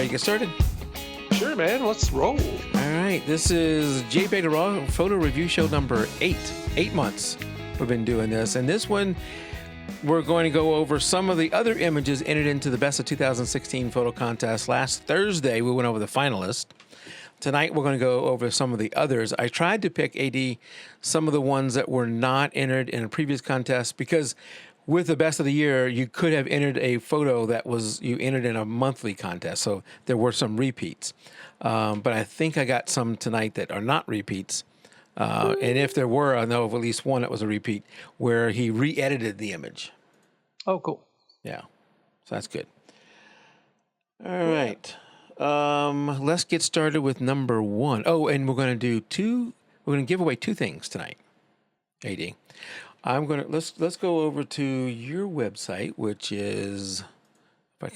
to get started? Sure, man. Let's roll. All right. This is jpeg2RAW photo review show number 8. 8 months we've been doing this. And this one, we're going to go over some of the other images entered into the Best of 2016 photo contest. Last Thursday, we went over the finalists. Tonight, we're going to go over some of the others. I tried to pick, AD, some of the ones that were not entered in a previous contest because with the Best of the Year, you could have entered a photo that was you entered in a monthly contest. So there were some repeats. But I think I got some tonight that are not repeats. And if there were, I know of at least one that was a repeat where he re-edited the image. Oh, cool. Yeah. So that's good. All right. Let's get started with number 1. Oh, and we're going to give away 2 things tonight, AD. Let's go over to your website, which is, that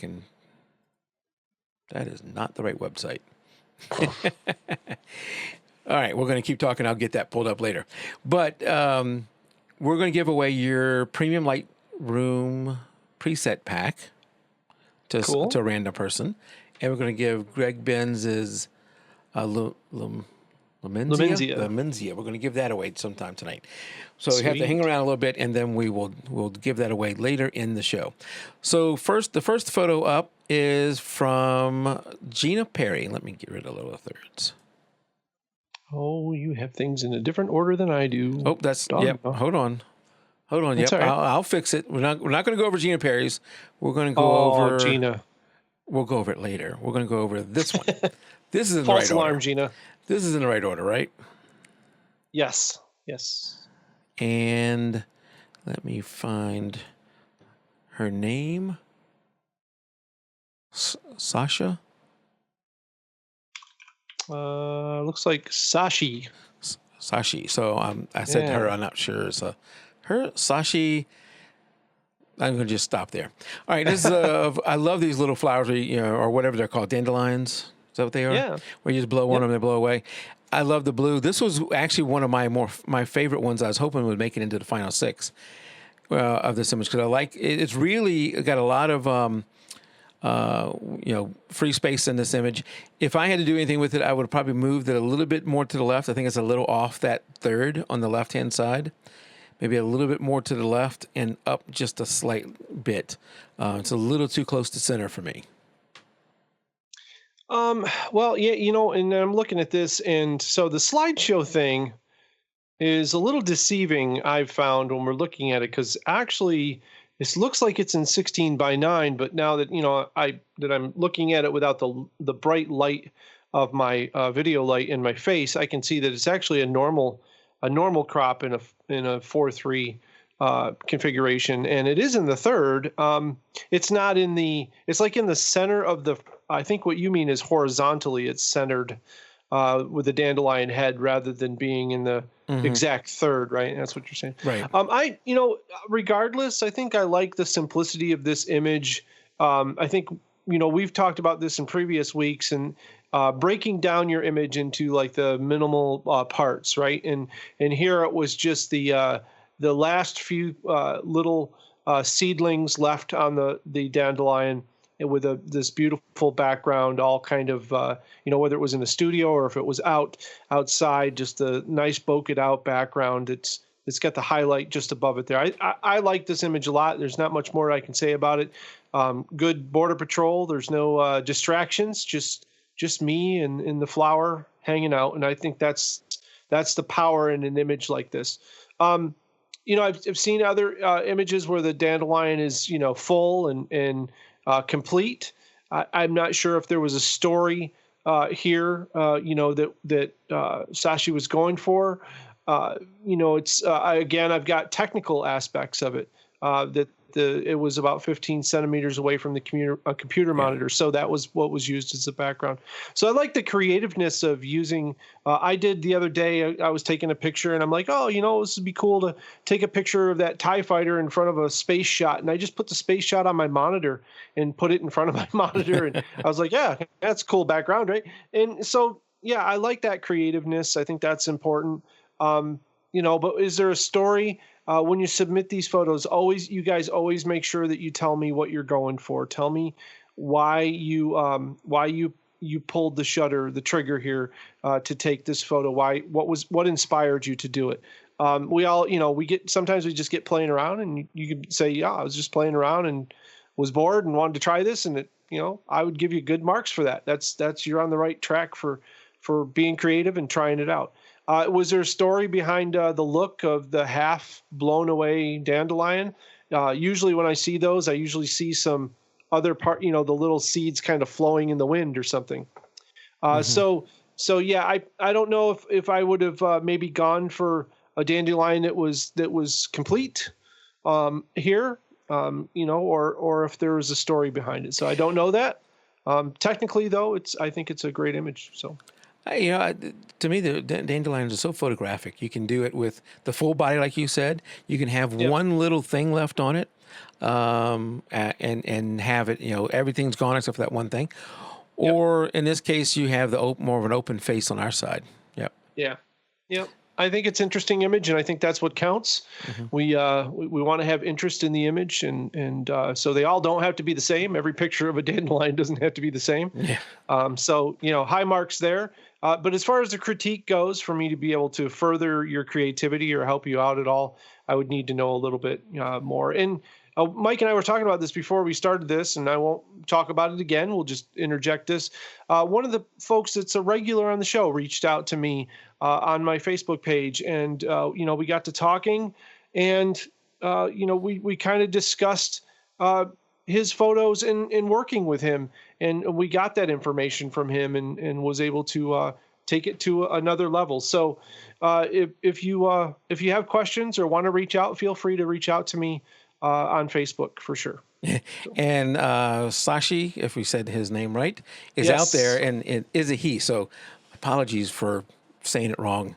is not the right website. All right, we're going to keep talking. I'll get that pulled up later. But we're going to give away your premium Lightroom preset pack to a random person. And we're going to give Greg Benz's Lemenzia. We're going to give that away sometime tonight. So we have to hang around a little bit, and then we'll give that away later in the show. So the first photo up is from Gina Parry. Let me get rid of the thirds. Oh, you have things in a different order than I do. Oh, hold on. Yep, right. I'll fix it. We're not going to go over Gina Parry's. We're going to go over Gina. We'll go over it later. We're going to go over this one. This is in the False right alarm, order. Gina. This is in the right order, right? Yes. And let me find her name. Sasha? Looks like Shashi. Sashi. So I said her. I'm not sure. So her, Sashi. I'm going to just stop there. All right. This is I love these little flowers, or whatever they're called, dandelions. Is that what they are? Yeah. Where you just blow one of them, they blow away. I love the blue. This was actually one of my favorite ones. I was hoping would make it into the final 6 of this image because I like it's really got a lot of free space in this image. If I had to do anything with it, I would probably move it a little bit more to the left. I think it's a little off that third on the left-hand side. Maybe a little bit more to the left and up just a slight bit. It's a little too close to center for me. Well, yeah, and I'm looking at this, and so the slideshow thing is a little deceiving, I've found, when we're looking at it, because actually this looks like it's in 16:9, but now that I'm looking at it without the bright light of my video light in my face, I can see that it's actually a normal crop in a 4:3 configuration, and it is in the third. It's not in the. It's like in the center of the. I think what you mean is horizontally. It's centered with the dandelion head rather than being in the exact third. Right. That's what you're saying. Right. Regardless, I think I like the simplicity of this image. I think we've talked about this in previous weeks and. Breaking down your image into like the minimal parts, right? And here it was just the last few little seedlings left on the dandelion with this beautiful background, all kind of whether it was in a studio or if it was outside, just a nice bokeh out background. It's got the highlight just above it there. I like this image a lot. There's not much more I can say about it. Good border patrol. There's no distractions. Just me and the flower hanging out. And I think that's the power in an image like this. I've seen other images where the dandelion is, full and complete. I'm not sure if there was a story here, that Shashi was going for. I've got technical aspects of it that it was about 15 centimeters away from the computer monitor. So that was what was used as the background. So I like the creativeness of using, I did the other day, I was taking a picture and I'm like, this would be cool to take a picture of that TIE fighter in front of a space shot. And I just put the space shot on my monitor and put it in front of my monitor. And I was like, yeah, that's a cool background, right? And so, yeah, I like that creativeness. I think that's important. But is there a story? When you submit these photos, you guys always make sure that you tell me what you're going for. Tell me why you pulled the trigger here to take this photo. What inspired you to do it? We all, sometimes we just get playing around, and you can say, yeah, I was just playing around and was bored and wanted to try this, and I would give you good marks for that. That's you're on the right track for being creative and trying it out. Was there a story behind the look of the half blown away dandelion? Usually when I see those, I usually see some other part, the little seeds kind of flowing in the wind or something. So yeah, I don't know if I would have maybe gone for a dandelion that was complete here, or if there was a story behind it. So I don't know that. Technically though, I think it's a great image. So. To me, the dandelions are so photographic. You can do it with the full body, like you said. You can have one little thing left on it, and have it. Everything's gone except for that one thing. Or in this case, you have more of an open face on our side. Yep. Yeah. Yep. I think it's an interesting image, and I think that's what counts. We want to have interest in the image, and so they all don't have to be the same. Every picture of a dandelion doesn't have to be the same. Yeah. So high marks there. But as far as the critique goes, for me to be able to further your creativity or help you out at all, I would need to know a little bit more. And Mike and I were talking about this before we started this, and I won't talk about it again. We'll just interject this. One of the folks that's a regular on the show reached out to me on my Facebook page, and we got to talking, and we kind of discussed his photos and working with him, and we got that information from him, and was able to take it to another level. So if you have questions or want to reach out, feel free to reach out to me on Facebook for sure. And Shashi, if we said his name right, is out there, and it is a he. So apologies for saying it wrong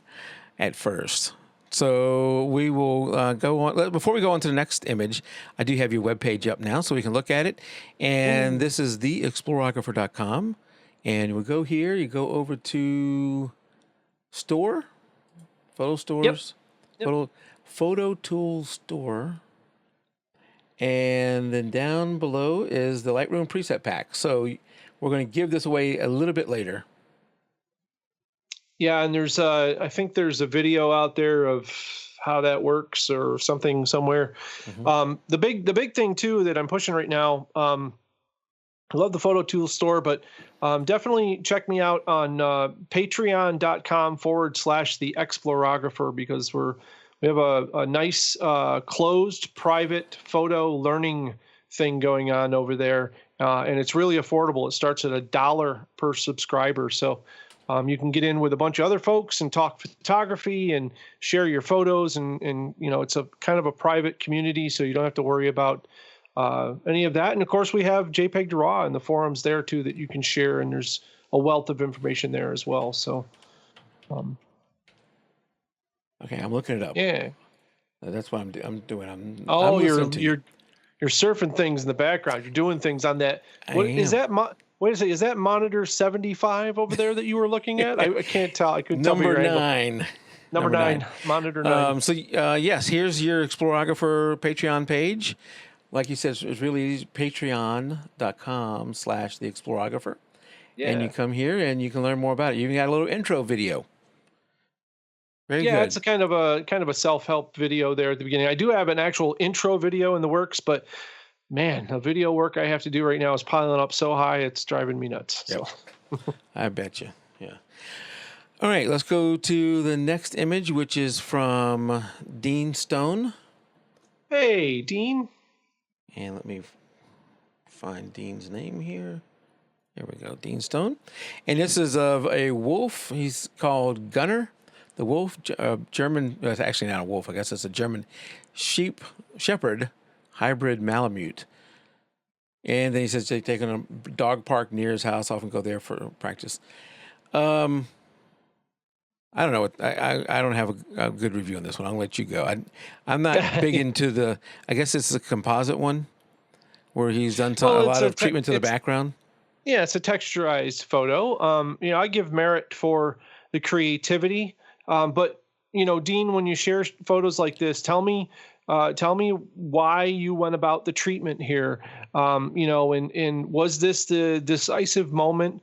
at first. So we will go on. Before we go on to the next image, I do have your webpage up now so we can look at it. And this is theexplorographer.com. And we go here, you go over to store, photo stores, photo tool store. And then down below is the Lightroom preset pack. So we're going to give this away a little bit later. Yeah, and I think there's a video out there of how that works or something somewhere. The big thing too that I'm pushing right now, I love the photo tool store, but definitely check me out on patreon.com/theexplorographer, because we have a nice closed private photo learning thing going on over there, and it's really affordable. It starts at $1 per subscriber, so you can get in with a bunch of other folks and talk photography and share your photos, and it's a kind of a private community, so you don't have to worry about any of that. And of course, we have jpeg2RAW and the forums there too that you can share, and there's a wealth of information there as well. So. Okay, I'm looking it up. Yeah, that's what I'm doing. I'm you're surfing things in the background. You're doing things on that. What is that? Wait a second. Is that monitor 75 over there that you were looking at? I can't tell. I couldn't tell. Number 9. Number 9. Monitor 9. Yes, here's your Explorographer Patreon page. Like you said, it's really easy. Patreon.com/theexplorographer. Yeah. And you come here and you can learn more about it. You even got a little intro video. Very good. It's a kind of a self-help video there at the beginning. I do have an actual intro video in the works, but man, the video work I have to do right now is piling up so high it's driving me nuts. Yep. So. I bet you. Yeah. All right, let's go to the next image, which is from Dean Stone. Hey, Dean. And let me find Dean's name here. There we go, Dean Stone. And this is of a wolf. He's called Gunner. The wolf, German, it's actually not a wolf, I guess it's a German shepherd hybrid Malamute. And then he says they're taking a dog park near his house, often go there for practice. I don't know. I don't have a good review on this one. I'll let you go. I'm not big into I guess it's a composite one where he's done a lot of treatment to the background. Yeah, it's a texturized photo. I give merit for the creativity. But Dean, when you share photos like this, tell me Tell me why you went about the treatment here. And was this the decisive moment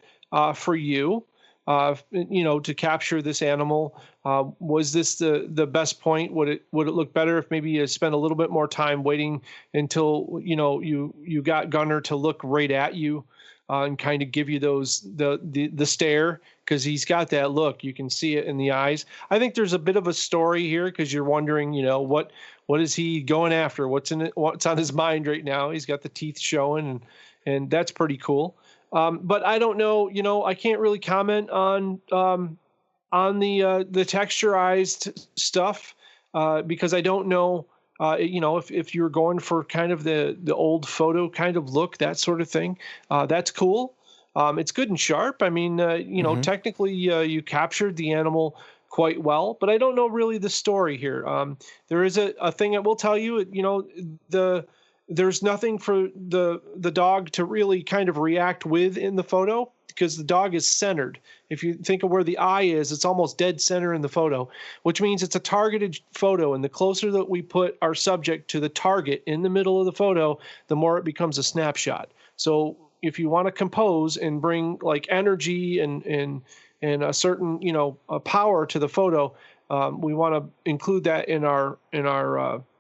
for you? To capture this animal. Was this the best point? Would it look better if maybe you spent a little bit more time waiting until you got Gunner to look right at you and kind of give you the stare, because he's got that look. You can see it in the eyes. I think there's a bit of a story here, because you're wondering, what is he going after? What's on his mind right now? He's got the teeth showing, and that's pretty cool. But I don't know, I can't really comment on the texturized stuff because I don't know, if you're going for kind of the old photo kind of look, that sort of thing. That's cool. It's good and sharp. I mean, technically you captured the animal quite well, but I don't know really the story here. There is a thing I will tell you, there's nothing for the dog to really kind of react with in the photo, because the dog is centered. If you think of where the eye is, it's almost dead center in the photo, which means it's a targeted photo. And the closer that we put our subject to the target in the middle of the photo, the more it becomes a snapshot. So if you want to compose and bring like energy and a certain, a power to the photo, we want to include that in our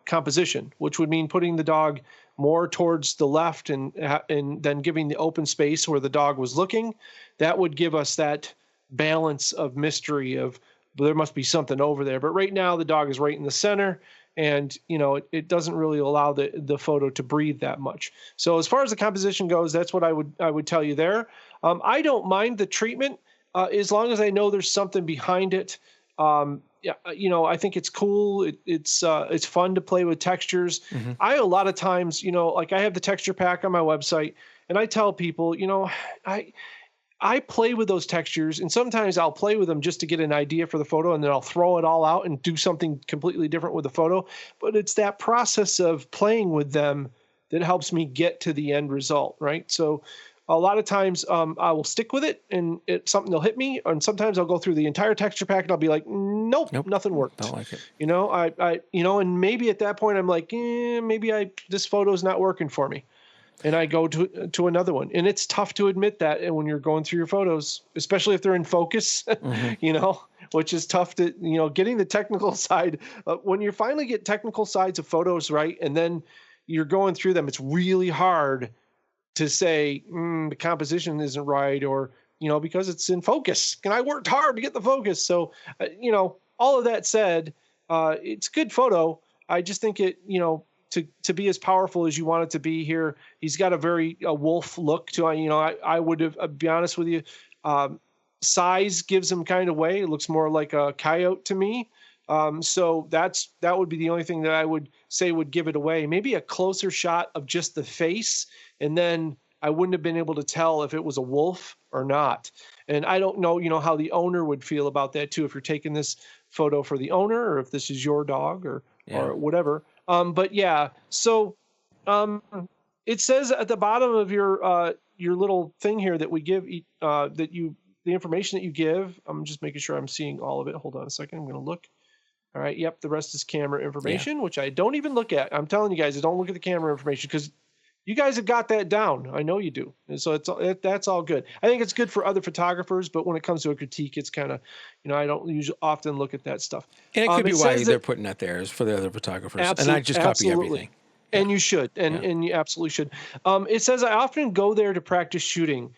composition, which would mean putting the dog more towards the left and then giving the open space where the dog was looking. That would give us that balance of mystery of there must be something over there. But right now the dog is right in the center, and it doesn't really allow the photo to breathe that much. So as far as the composition goes, that's what I would tell you there. I don't mind the treatment as long as I know there's something behind it. I think it's cool. It's fun to play with textures. Mm-hmm. A lot of times, like I have the texture pack on my website, and I tell people, I play with those textures, and sometimes I'll play with them just to get an idea for the photo, and then I'll throw it all out and do something completely different with the photo. But it's that process of playing with them that helps me get to the end result, right? So a lot of times I will stick with it, and something will hit me, and sometimes I'll go through the entire texture pack and I'll be like, nope, nothing worked. Don't like it. And maybe at that point I'm like, maybe this photo's not working for me. And I go to another one. And it's tough to admit that when you're going through your photos, especially if they're in focus, mm-hmm. Which is tough to, getting the technical side. When you finally get technical sides of photos right, and then you're going through them, it's really hard to say the composition isn't right, or, because it's in focus. And I worked hard to get the focus. So, all of that said, it's a good photo. I just think it, to be as powerful as you want it to be here, he's got a wolf look to, I would have, be honest with you, size gives him kind of away. It looks more like a coyote to me. So that would be the only thing that I would say would give it away. Maybe a closer shot of just the face, and then I wouldn't have been able to tell if it was a wolf or not. And I don't know, how the owner would feel about that too, if you're taking this photo for the owner, or if this is your dog or whatever. But yeah, so it says at the bottom of your little thing here that we give the information that you give. I'm just making sure I'm seeing all of it. Hold on a second. I'm going to look. All right. Yep. The rest is camera information, which I don't even look at. I'm telling you guys, I don't look at the camera information because you guys have got that down. I know you do. And so that's all good. I think it's good for other photographers, but when it comes to a critique, it's kind of, I don't usually often look at that stuff. And it could be why they're putting that there is for the other photographers. And I just copy everything. And you should. And you absolutely should. It says, I often go there to practice shooting.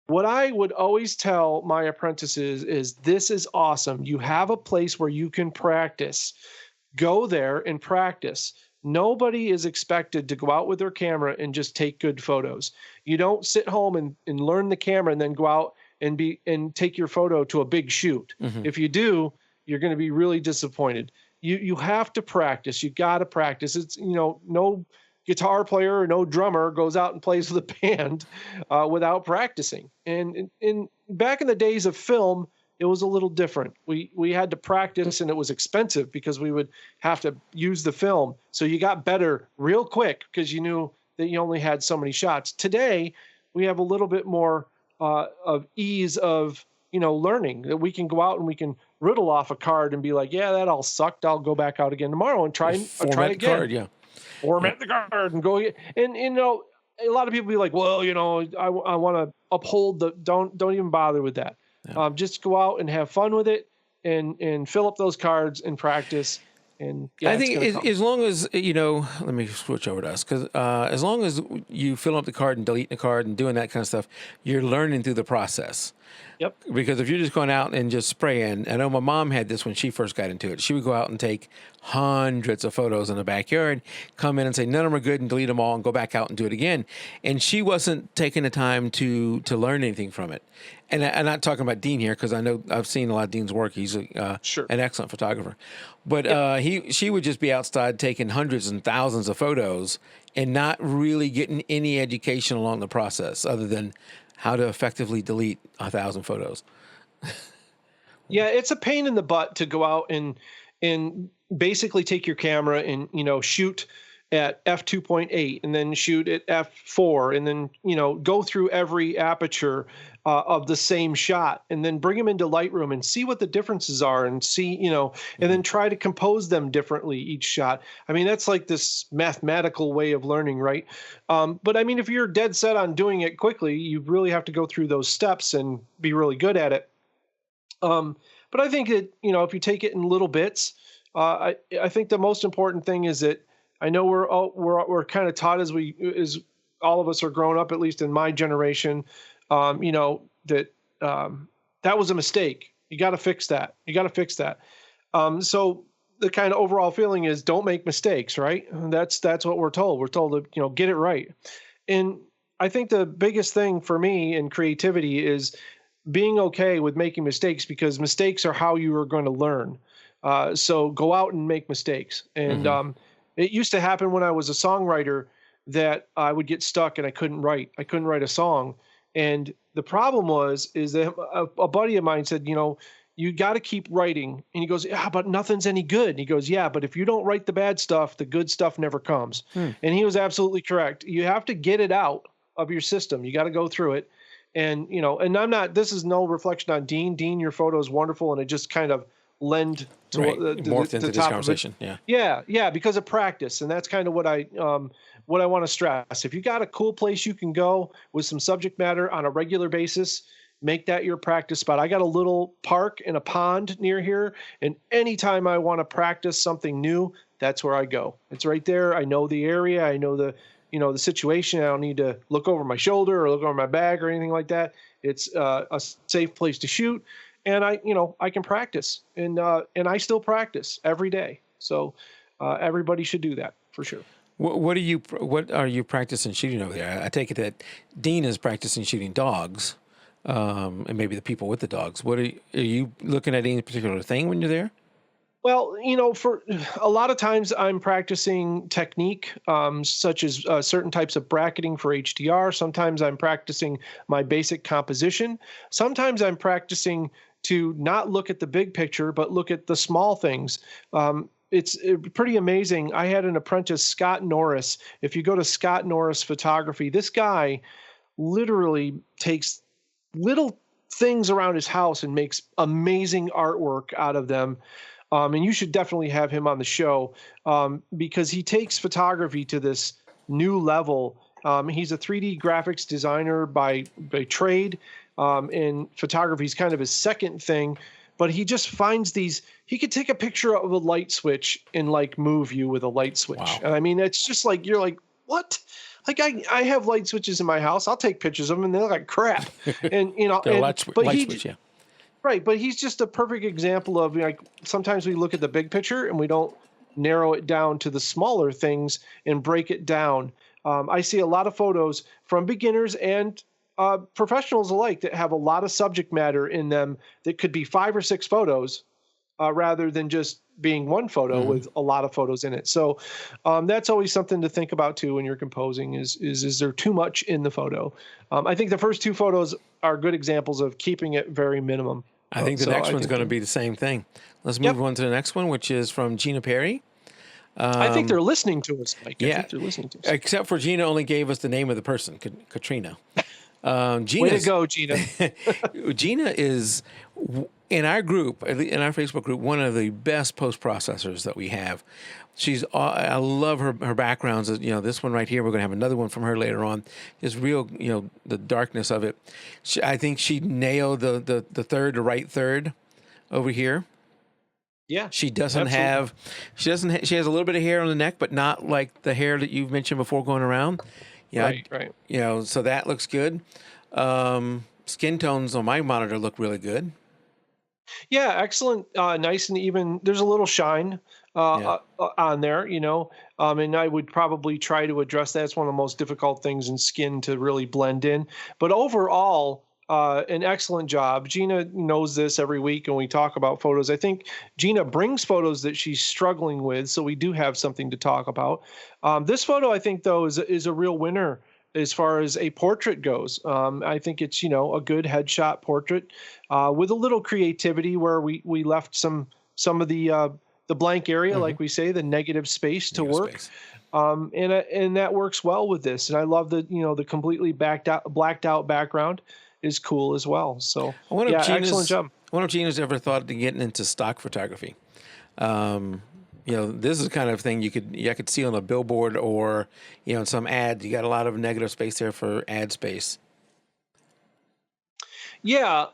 What I would always tell my apprentices is this is awesome. You have a place where you can practice. Go there and practice. Nobody is expected to go out with their camera and just take good photos. You don't sit home and learn the camera and then go out and take your photo to a big shoot. Mm-hmm. If you do, you're going to be really disappointed. You have to practice. You got to practice. It's, no guitar player or no drummer goes out and plays with a band without practicing. And back in the days of film, it was a little different. We had to practice, and it was expensive because we would have to use the film. So you got better real quick because you knew that you only had so many shots. Today, we have a little bit more of ease of, learning, that we can go out and we can riddle off a card and be like, yeah, that all sucked. I'll go back out again tomorrow and try Format again. the card, yeah. Format the card and go again. And a lot of people be like, well, I want to uphold don't even bother with that. Yeah. Just go out and have fun with it and fill up those cards and practice. And yeah, I think as long as, let me switch over to us, because as long as you fill up the card and deleting the card and doing that kind of stuff, you're learning through the process. Yep. Because if you're just going out and just spraying, I know my mom had this when she first got into it. She would go out and take hundreds of photos in the backyard, come in and say, none of them are good, and delete them all and go back out and do it again. And she wasn't taking the time to learn anything from it. And I'm not talking about Dean here, because I know I've seen a lot of Dean's work. He's Sure. an excellent photographer. But she would just be outside taking hundreds and thousands of photos and not really getting any education along the process other than how to effectively delete 1,000 photos. Yeah, it's a pain in the butt to go out and basically take your camera and shoot at f2.8 and then shoot at f4 and then go through every aperture of the same shot and then bring them into Lightroom and see what the differences are and see and then try to compose them differently each shot. I mean, that's like this mathematical way of learning, right? But I mean, if you're dead set on doing it quickly, you really have to go through those steps and be really good at it. But I think that if you take it in little bits, I think the most important thing is that I know we're kind of taught as all of us are grown up, at least in my generation, that was a mistake. You got to fix that. So the kind of overall feeling is don't make mistakes, right? That's what we're told. We're told to get it right. And I think the biggest thing for me in creativity is being okay with making mistakes, because mistakes are how you are going to learn. So go out and make mistakes. And it used to happen when I was a songwriter that I would get stuck and I couldn't write a song. And the problem is that a buddy of mine said, you got to keep writing. And he goes, yeah, but nothing's any good. And he goes, yeah, but if you don't write the bad stuff, the good stuff never comes. And he was absolutely correct. You have to get it out of your system. You got to go through it. And, and this is no reflection on Dean. Dean, your photo is wonderful. And it just kind of lend to morphed into this conversation. Yeah, because of practice. And that's kind of what I want to stress. If you got a cool place you can go with some subject matter on a regular basis, make that your practice spot. I got a little park and a pond near here, and anytime I want to practice something new, that's where I go. It's right there. I know the area. I know the situation. I don't need to look over my shoulder or look over my bag or anything like that. It's a safe place to shoot. And I can practice, and I still practice every day. So everybody should do that for sure. What are you practicing shooting over there? I take it that Dean is practicing shooting dogs, and maybe the people with the dogs. Are you looking at any particular thing when you're there? Well, for a lot of times I'm practicing technique, such as certain types of bracketing for HDR. Sometimes I'm practicing my basic composition. Sometimes I'm practicing to not look at the big picture, but look at the small things. It's pretty amazing. I had an apprentice, Scott Norris. If you go to Scott Norris Photography, this guy literally takes little things around his house and makes amazing artwork out of them. And you should definitely have him on the show because he takes photography to this new level. He's a 3D graphics designer by trade, and photography is kind of his second thing. But he just finds he could take a picture of a light switch and move you with a light switch. Wow. And I mean, it's just you're like, what? Like I have light switches in my house. I'll take pictures of them and they look like crap. And light switch, yeah. Right, but he's just a perfect example of sometimes we look at the big picture and we don't narrow it down to the smaller things and break it down. I see a lot of photos from beginners and professionals alike that have a lot of subject matter in them that could be 5 or 6 photos rather than just being one photo with a lot of photos in it. So that's always something to think about too when you're composing is there too much in the photo? I think the first 2 photos are good examples of keeping it very minimum. I think the next one's going to be the same thing. Let's move on to the next one, which is from Gina Parry. I think they're listening to us, Mike. Yeah. I think they're listening to us. Except for Gina only gave us the name of the person, Katrina. Way to go, Gina. Gina is in our group, in our Facebook group, one of the best post processors that we have. I love her backgrounds. This one right here, we're going to have another one from her later on. Just real, the darkness of it. I think she nailed the right third over here. Yeah. She has a little bit of hair on the neck, but not like the hair that you've mentioned before going around. Yeah. Right. So that looks good. Skin tones on my monitor look really good. Yeah, excellent. Nice and even. There's a little shine on there, and I would probably try to address that. It's one of the most difficult things in skin to really blend in. But overall, an excellent job. Gina knows this every week when we talk about photos. I think Gina brings photos that she's struggling with, so we do have something to talk about. This photo, I think, though, is a real winner as far as a portrait goes. I think it's, a good headshot portrait with a little creativity where we left some of the blank area, like we say, the negative space to work. And that works well with this. And I love the completely blacked out background is cool as well. So excellent job. I wonder if Gina's ever thought of getting into stock photography. This is the kind of thing I could see on a billboard or, in some ads. You got a lot of negative space there for ad space. Yeah.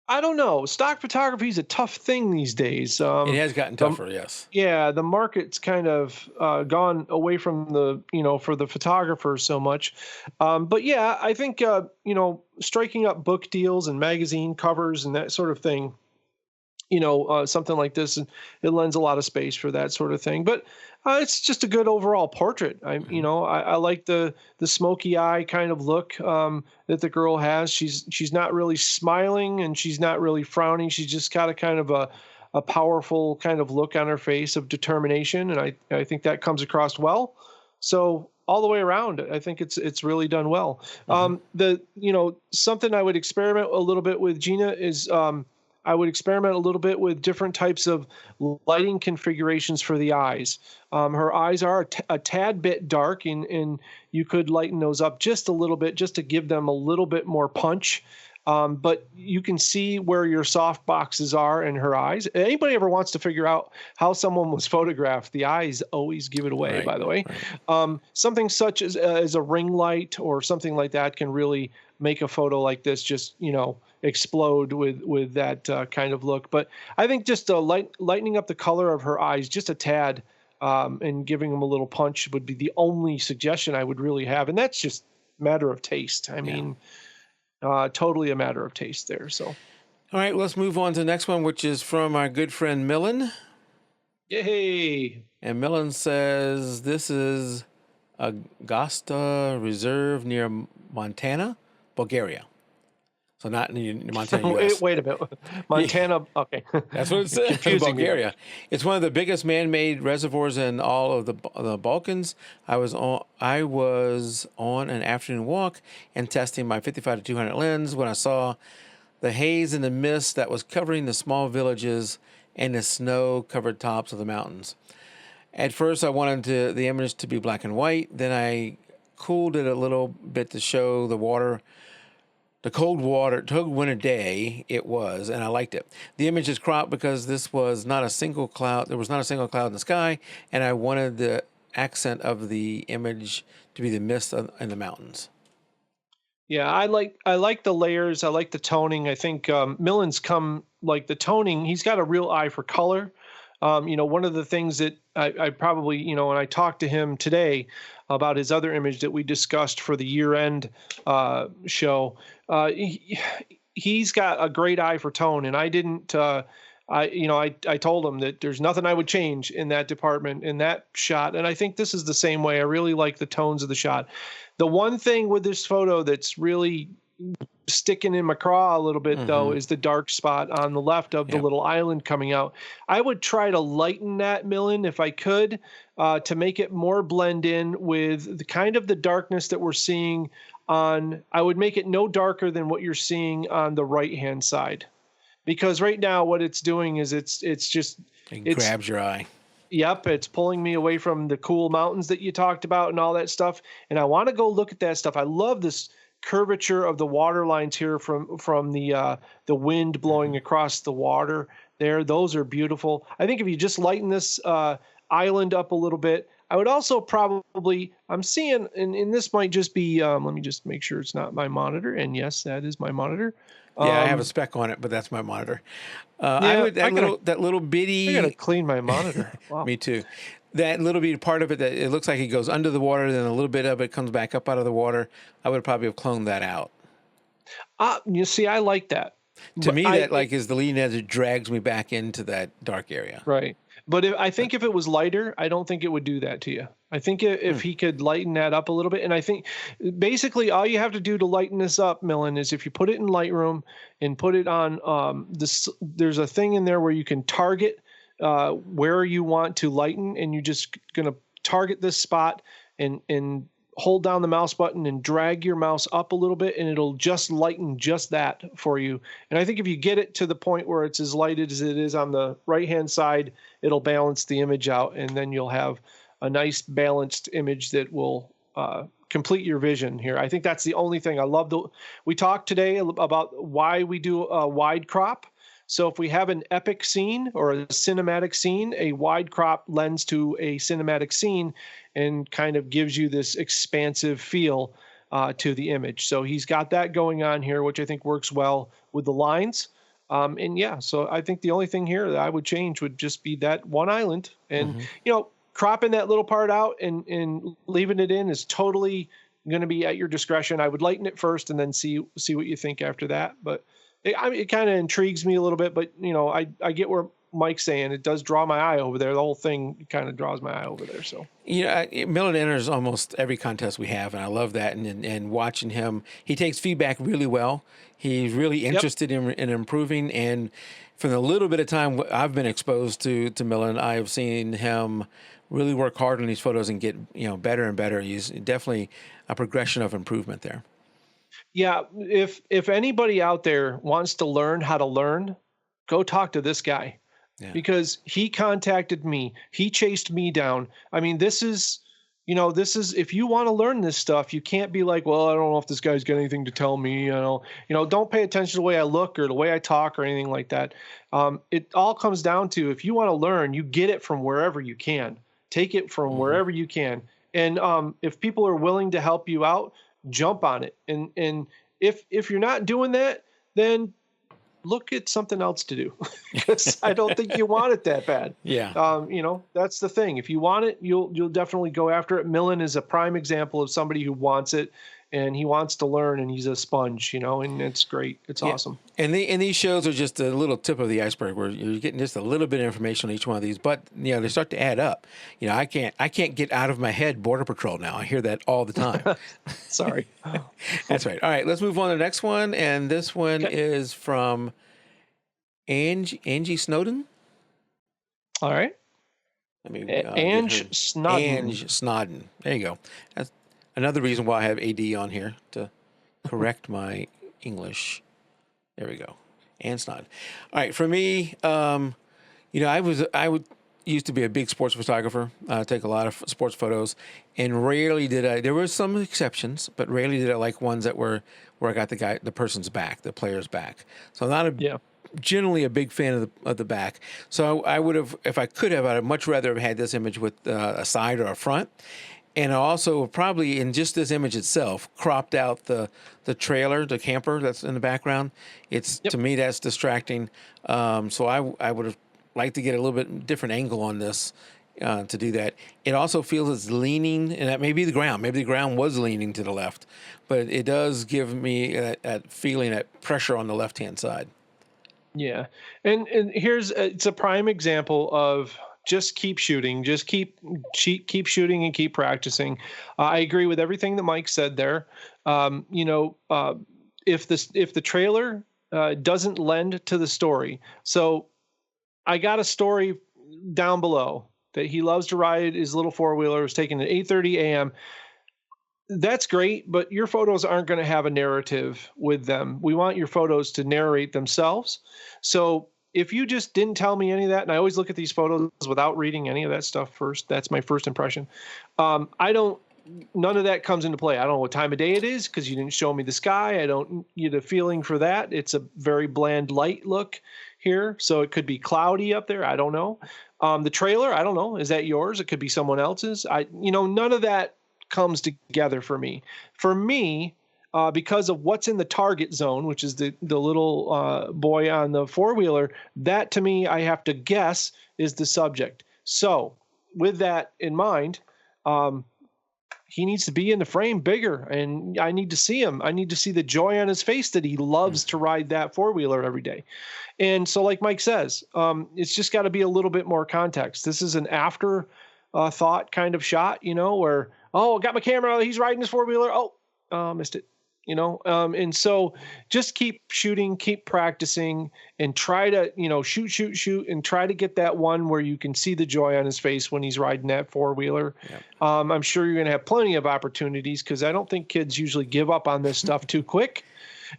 I don't know. Stock photography is a tough thing these days. It has gotten tougher, yes. Yeah, the market's kind of gone away from for the photographers so much. But yeah, I think, striking up book deals and magazine covers and that sort of thing, something like this, it lends a lot of space for that sort of thing. But it's just a good overall portrait. I like the smoky eye kind of look that the girl has. She's not really smiling and she's not really frowning. She's just got a kind of a powerful kind of look on her face of determination, and I think that comes across well. So all the way around, I think it's really done well. Something I would experiment a little bit with Gina is I would experiment a little bit with different types of lighting configurations for the eyes. Her eyes are a tad bit dark, and you could lighten those up just a little bit just to give them a little bit more punch. But you can see where your soft boxes are in her eyes. Anybody ever wants to figure out how someone was photographed, the eyes always give it away, by the way. Right. Something such as a ring light or something like that can really make a photo like this just, explode with that kind of look. But I think just lightening up the color of her eyes just a tad and giving them a little punch would be the only suggestion I would really have. And that's just a matter of taste. I mean, totally a matter of taste there. So, all right, let's move on to the next one, which is from our good friend Milen. Yay! And Milen says this is Augusta Reserve near Montana, Bulgaria. So not in Montana, US. Wait a minute. Montana, okay. That's what it says. Bulgaria. It's one of the biggest man-made reservoirs in all of the Balkans. I was on an afternoon walk and testing my 55 to 200 lens when I saw the haze and the mist that was covering the small villages and the snow-covered tops of the mountains. At first, I wanted the image to be black and white. Then I cooled it a little bit to show the water. The cold winter day it was, and I liked it. The image is cropped because this was not a single cloud. There was not a single cloud in the sky, and I wanted the accent of the image to be the mist in the mountains. Yeah, I like the layers. I like the toning. I think Milen's the toning. He's got a real eye for color. One of the things that I probably, when I talked to him today about his other image that we discussed for the year-end show, he's got a great eye for tone, and I didn't. I told him that there's nothing I would change in that department, in that shot, and I think this is the same way. I really like the tones of the shot. The one thing with this photo that's really sticking in my craw a little bit, though, is the dark spot on the left of the little island coming out. I would try to lighten that, Milen, if I could, to make it more blend in with the kind of the darkness that we're seeing on. I would make it no darker than what you're seeing on the right-hand side, because right now what it's doing is it grabs your eye. Yep, it's pulling me away from the cool mountains that you talked about and all that stuff, and I want to go look at that stuff. I love this curvature of the water lines here from the wind blowing across the water there. Those are beautiful. I think if you just lighten this island up a little bit, I would also probably, I'm seeing, and this might just be, let me just make sure it's not my monitor. And yes, that is my monitor. Yeah, I have a speck on it, but that's my monitor. Yeah, I would that little bitty. I gotta clean my monitor. Wow. Me too. That little bitty part of it that it looks like it goes under the water, then a little bit of it comes back up out of the water. I would probably have cloned that out. You see, I like that. To me, that like is the leading edge. It drags me back into that dark area. Right. But I think if it was lighter, I don't think it would do that to you. I think if he could lighten that up a little bit, and I think basically all you have to do to lighten this up, Milen, is if you put it in Lightroom and put it on this. There's a thing in there where you can target where you want to lighten, and you're just gonna target this spot and hold down the mouse button and drag your mouse up a little bit, and it'll just lighten just that for you. And I think if you get it to the point where it's as lighted as it is on the right-hand side, it'll balance the image out, and then you'll have a nice balanced image that will complete your vision here. I think that's the only thing. I love we talked today about why we do a wide crop. So if we have an epic scene or a cinematic scene, a wide crop lends to a cinematic scene and kind of gives you this expansive feel to the image. So he's got that going on here, which I think works well with the lines. And yeah, so I think the only thing here that I would change would just be that one island. And, cropping that little part out and leaving it in is totally going to be at your discretion. I would lighten it first and then see what you think after that. But it kind of intrigues me a little bit, but I get where Mike's saying it does draw my eye over there. The whole thing kind of draws my eye over there. So Milen enters almost every contest we have, and I love that. And watching him, he takes feedback really well. He's really interested in improving. And from the little bit of time I've been exposed to Milen, I have seen him really work hard on these photos and get better and better. He's definitely a progression of improvement there. Yeah, if anybody out there wants to learn how to learn, go talk to this guy, because he contacted me. He chased me down. I mean, this is if you want to learn this stuff, you can't be like, well, I don't know if this guy's got anything to tell me. Don't pay attention to the way I look or the way I talk or anything like that. It all comes down to, if you want to learn, you get it from wherever you can. Take it from wherever you can. And if people are willing to help you out, jump on it. And if you're not doing that, then look at something else to do, because I don't think you want it that bad. Yeah. That's the thing. If you want it, you'll definitely go after it. Milen is a prime example of somebody who wants it, and he wants to learn, and he's a sponge, and it's great. It's awesome. And these shows are just a little tip of the iceberg, where you're getting just a little bit of information on each one of these, but they start to add up. I can't get out of my head Border Patrol now. I hear that all the time. Sorry. That's right. All right, let's move on to the next one, and this one is from Angie Snowden. All right. Ange Snodden. Ange Snodden. There you go. That's another reason why I have AD on here, to correct my English. There we go. Ange Snodden. All right. For me, I used to be a big sports photographer. Take a lot of sports photos, and rarely did I. There were some exceptions, but rarely did I like ones that were where I got the person's back, the player's back. So I'm not generally a big fan of the back. So I would have, if I could have, I'd much rather have had this image with a side or a front. And I also probably, in just this image itself, cropped out the trailer, the camper that's in the background. To me, that's distracting. So I would have liked to get a little bit different angle on this to do that. It also feels it's leaning, and that may be the ground. Maybe the ground was leaning to the left, but it does give me that feeling, that pressure on the left-hand side. Yeah, and it's a prime example of just keep shooting, just keep shooting and keep practicing. I agree with everything that Mike said there. If the trailer doesn't lend to the story, so I got a story down below that he loves to ride his little four-wheeler. Is taken at 8:30 a.m. That's great, but your photos aren't going to have a narrative with them. We want your photos to narrate themselves. So if you just didn't tell me any of that, and I always look at these photos without reading any of that stuff first, that's my first impression. I don't none of that comes into play. I don't know what time of day it is because you didn't show me the sky. I don't get a feeling for that. It's a very bland light look here, so it could be cloudy up there. I don't know. The trailer, I don't know. Is that yours? It could be someone else's. None of that comes together for me. For me, because of what's in the target zone, which is the little boy on the four-wheeler, that to me, I have to guess is the subject. So with that in mind, he needs to be in the frame bigger, and I need to see him. I need to see the joy on his face that he loves to ride that four-wheeler every day. And so like Mike says, it's just got to be a little bit more context. This is an after thought kind of shot, where, oh, got my camera. He's riding his four-wheeler. Oh, missed it. And so just keep shooting, keep practicing, and try to, shoot, and try to get that one where you can see the joy on his face when he's riding that four-wheeler. Yep. I'm sure you're going to have plenty of opportunities because I don't think kids usually give up on this stuff too quick.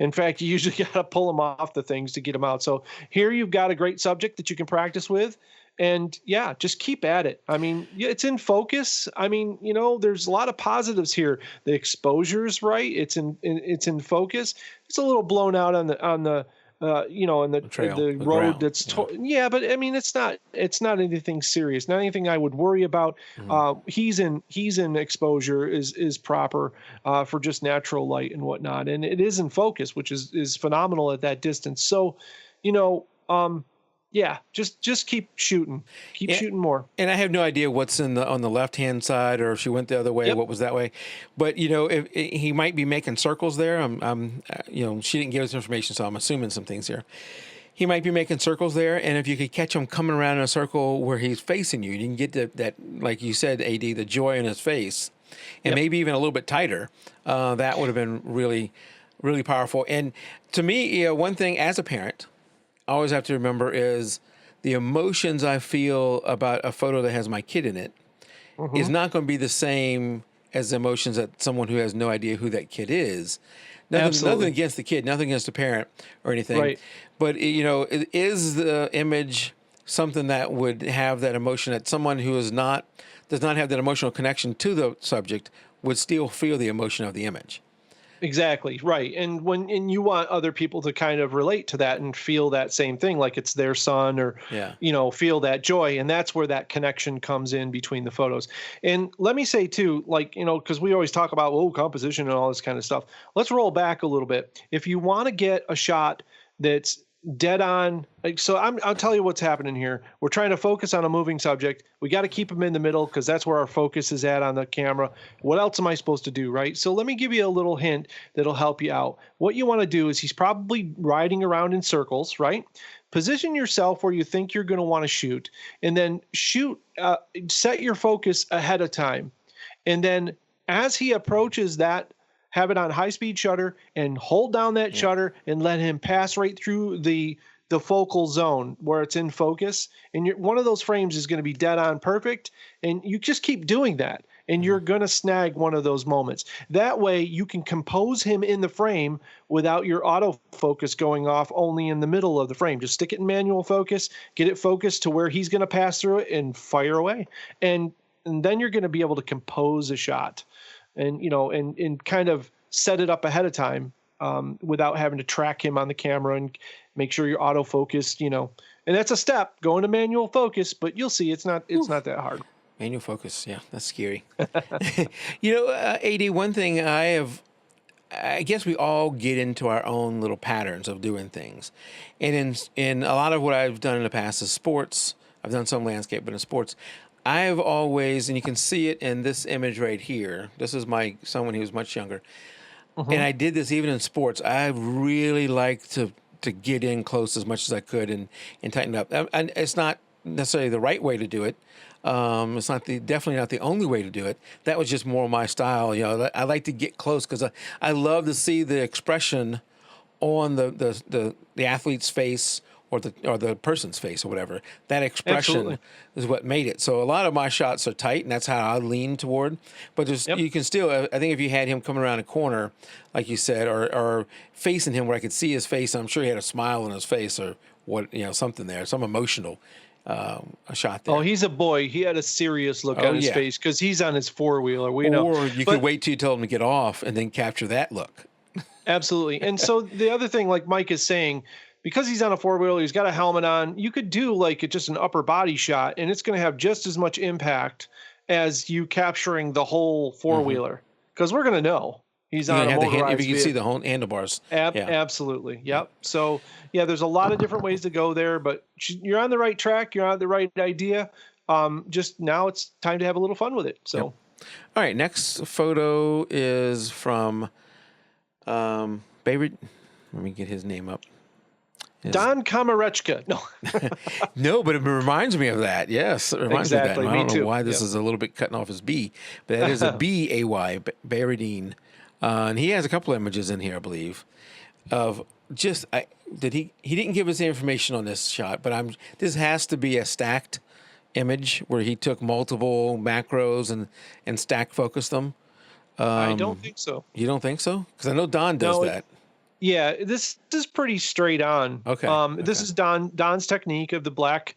In fact, you usually got to pull them off the things to get them out. So here you've got a great subject that you can practice with. And yeah, just keep at it. I mean, it's in focus. I mean, there's a lot of positives here. The exposure's right. It's in focus. It's a little blown out on the trail, the road ground. that's but I mean, it's not anything serious. Not anything I would worry about. He's in exposure is proper for just natural light and whatnot, and it is in focus, which is phenomenal at that distance. So, yeah, just keep shooting. Keep shooting more. And I have no idea what's on the left-hand side, or if she went the other way, what was that way. But, if he might be making circles there. She didn't give us information, so I'm assuming some things here. He might be making circles there, and if you could catch him coming around in a circle where he's facing you, you can get that, like you said, AD, the joy in his face, and maybe even a little bit tighter. That would have been really, really powerful. And to me, one thing as a parent, I always have to remember is the emotions I feel about a photo that has my kid in it is not going to be the same as the emotions that someone who has no idea who that kid is. Nothing against the kid, nothing against the parent or anything. Right. But, is the image something that would have that emotion that someone who does not have that emotional connection to the subject would still feel the emotion of the image? Exactly. Right. And you want other people to kind of relate to that and feel that same thing, like it's their son or, feel that joy. And that's where that connection comes in between the photos. And let me say too, because we always talk about, composition and all this kind of stuff. Let's roll back a little bit. If you want to get a shot that's dead on. I'll tell you what's happening here. We're trying to focus on a moving subject. We got to keep him in the middle because that's where our focus is at on the camera. What else am I supposed to do, right? So let me give you a little hint that'll help you out. What you want to do is he's probably riding around in circles, right? Position yourself where you think you're going to want to shoot, and then shoot, set your focus ahead of time. And then as he approaches that, have it on high-speed shutter and hold down that shutter and let him pass right through the focal zone where it's in focus. And one of those frames is going to be dead on perfect. And you just keep doing that, and you're going to snag one of those moments. That way you can compose him in the frame without your autofocus going off only in the middle of the frame. Just stick it in manual focus, get it focused to where he's going to pass through it, and fire away. And then you're going to be able to compose a shot. And, and kind of set it up ahead of time without having to track him on the camera and make sure you're autofocused, and that's a step going to manual focus, but you'll see it's not that hard. Manual focus. Yeah. That's scary. AD, one thing I guess we all get into our own little patterns of doing things. And in a lot of what I've done in the past is sports. I've done some landscape, but in sports, I've always, and you can see it in this image right here. This is my son when he was much younger. And I did this even in sports. I really like to get in close as much as I could and tighten up. And it's not necessarily the right way to do it. It's definitely not the only way to do it. That was just more my style. I like to get close because I love to see the expression on the athlete's face or the person's face or whatever. That expression is what made it. So a lot of my shots are tight, and that's how I lean toward. But you can still, I think if you had him coming around a corner, like you said, or facing him where I could see his face, I'm sure he had a smile on his face or something there, some emotional. a shot there. Oh, he's a boy. He had a serious look on his face because he's on his four-wheeler. We know. Or you could wait till you tell him to get off and then capture that look. Absolutely. And so the other thing, like Mike is saying, because he's on a four-wheeler, he's got a helmet on, you could do like just an upper body shot, and it's going to have just as much impact as you capturing the whole four-wheeler, because we're going to know he's on a motorized if you can see the whole handlebars. Absolutely. Yep. So, yeah, there's a lot of different ways to go there, but you're on the right track. You're on the right idea. Just now it's time to have a little fun with it. So, All right. Next photo is from Baby. Let me get his name up. Don Kamarechka. No. No, but it reminds me of that. Yes, it reminds me of that. I don't know why this is a little bit cutting off his B, but that is a B-A-Y, Baradine. And he has a couple images in here, I believe, of just he didn't give us the information on this shot, but this has to be a stacked image where he took multiple macros and stack focused them. I don't think so. You don't think so? Because I know Don does that. Yeah, this is pretty straight on. Okay. This is Don's technique of the black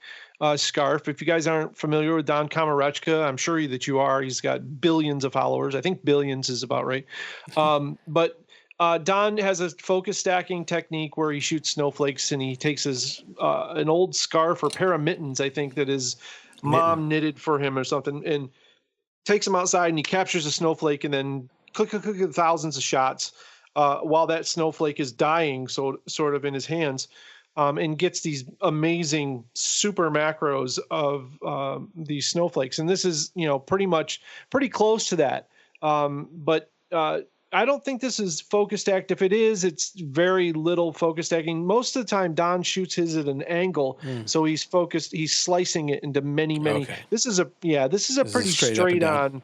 scarf. If you guys aren't familiar with Don Kamarechka, I'm sure that you are. He's got billions of followers. I think billions is about right. But Don has a focus stacking technique where he shoots snowflakes, and he takes his an old scarf or pair of mittens, I think, that his mom knitted for him or something, and takes him outside, and he captures a snowflake, and then click thousands of shots while that snowflake is dying, sort of in his hands, and gets these amazing super macros of these snowflakes. And this is, pretty close to that. But I don't think this is focus stacked. If it is, it's very little focus stacking. Most of the time, Don shoots his at an angle, so he's focused. He's slicing it into many. Okay. This is a pretty straight on.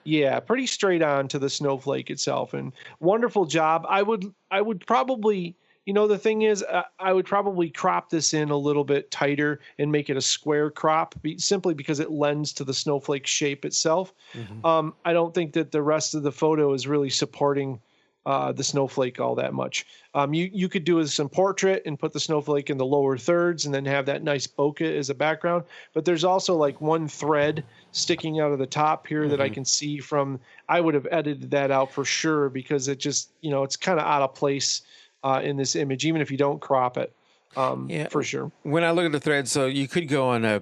Yeah, pretty straight on to the snowflake itself, and wonderful job. I would probably, the thing is, I would probably crop this in a little bit tighter and make it a square crop, simply because it lends to the snowflake shape itself. I don't think that the rest of the photo is really supporting the snowflake all that much. You could do some portrait and put the snowflake in the lower thirds and then have that nice bokeh as a background. But there's also like one thread sticking out of the top here that I can see from. I would have edited that out for sure, because it just, it's kind of out of place in this image, even if you don't crop it, for sure. When I look at the thread, so you could go on a,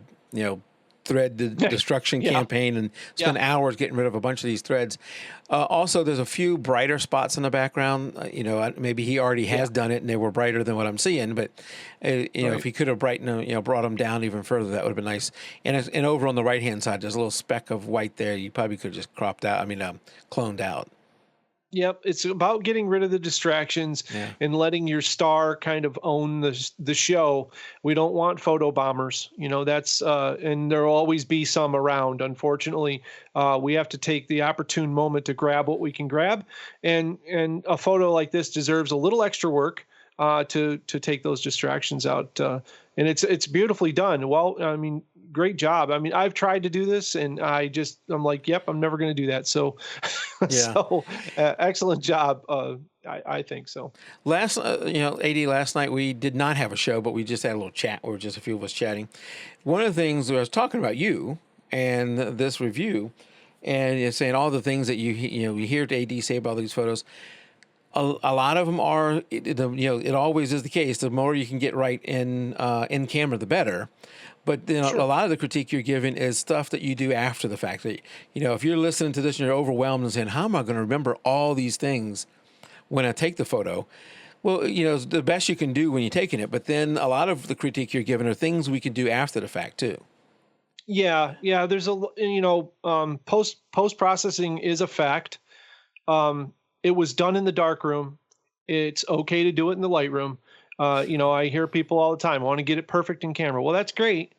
thread destruction campaign and spend hours getting rid of a bunch of these threads. Also, there's a few brighter spots in the background. Maybe he already has done it and they were brighter than what I'm seeing. But if he could have brightened, brought them down even further, that would have been nice. And over on the right hand side, there's a little speck of white there. You probably could have just cloned out. Yep, it's about getting rid of the distractions and letting your star kind of own the show. We don't want photo bombers, that's and there'll always be some around. Unfortunately, we have to take the opportune moment to grab what we can grab, and a photo like this deserves a little extra work to take those distractions out. And it's beautifully done. Well, great job. I've tried to do this, and I'm like, yep, I'm never going to do that. So, excellent job. I think so. Last night we did not have a show, but we just had a little chat. We were just a few of us chatting. One of the things I was talking about you and this review, and you're saying all the things that you hear AD say about these photos. A lot of them are, it always is the case. The more you can get right in camera, the better. But a lot of the critique you're giving is stuff that you do after the fact. That, if you're listening to this and you're overwhelmed and saying, how am I going to remember all these things when I take the photo? Well, it's the best you can do when you're taking it. But then a lot of the critique you're giving are things we can do after the fact too. Yeah. There's post-processing is a fact. It was done in the dark room. It's okay to do it in the light room. I hear people all the time, I want to get it perfect in camera. Well, that's great.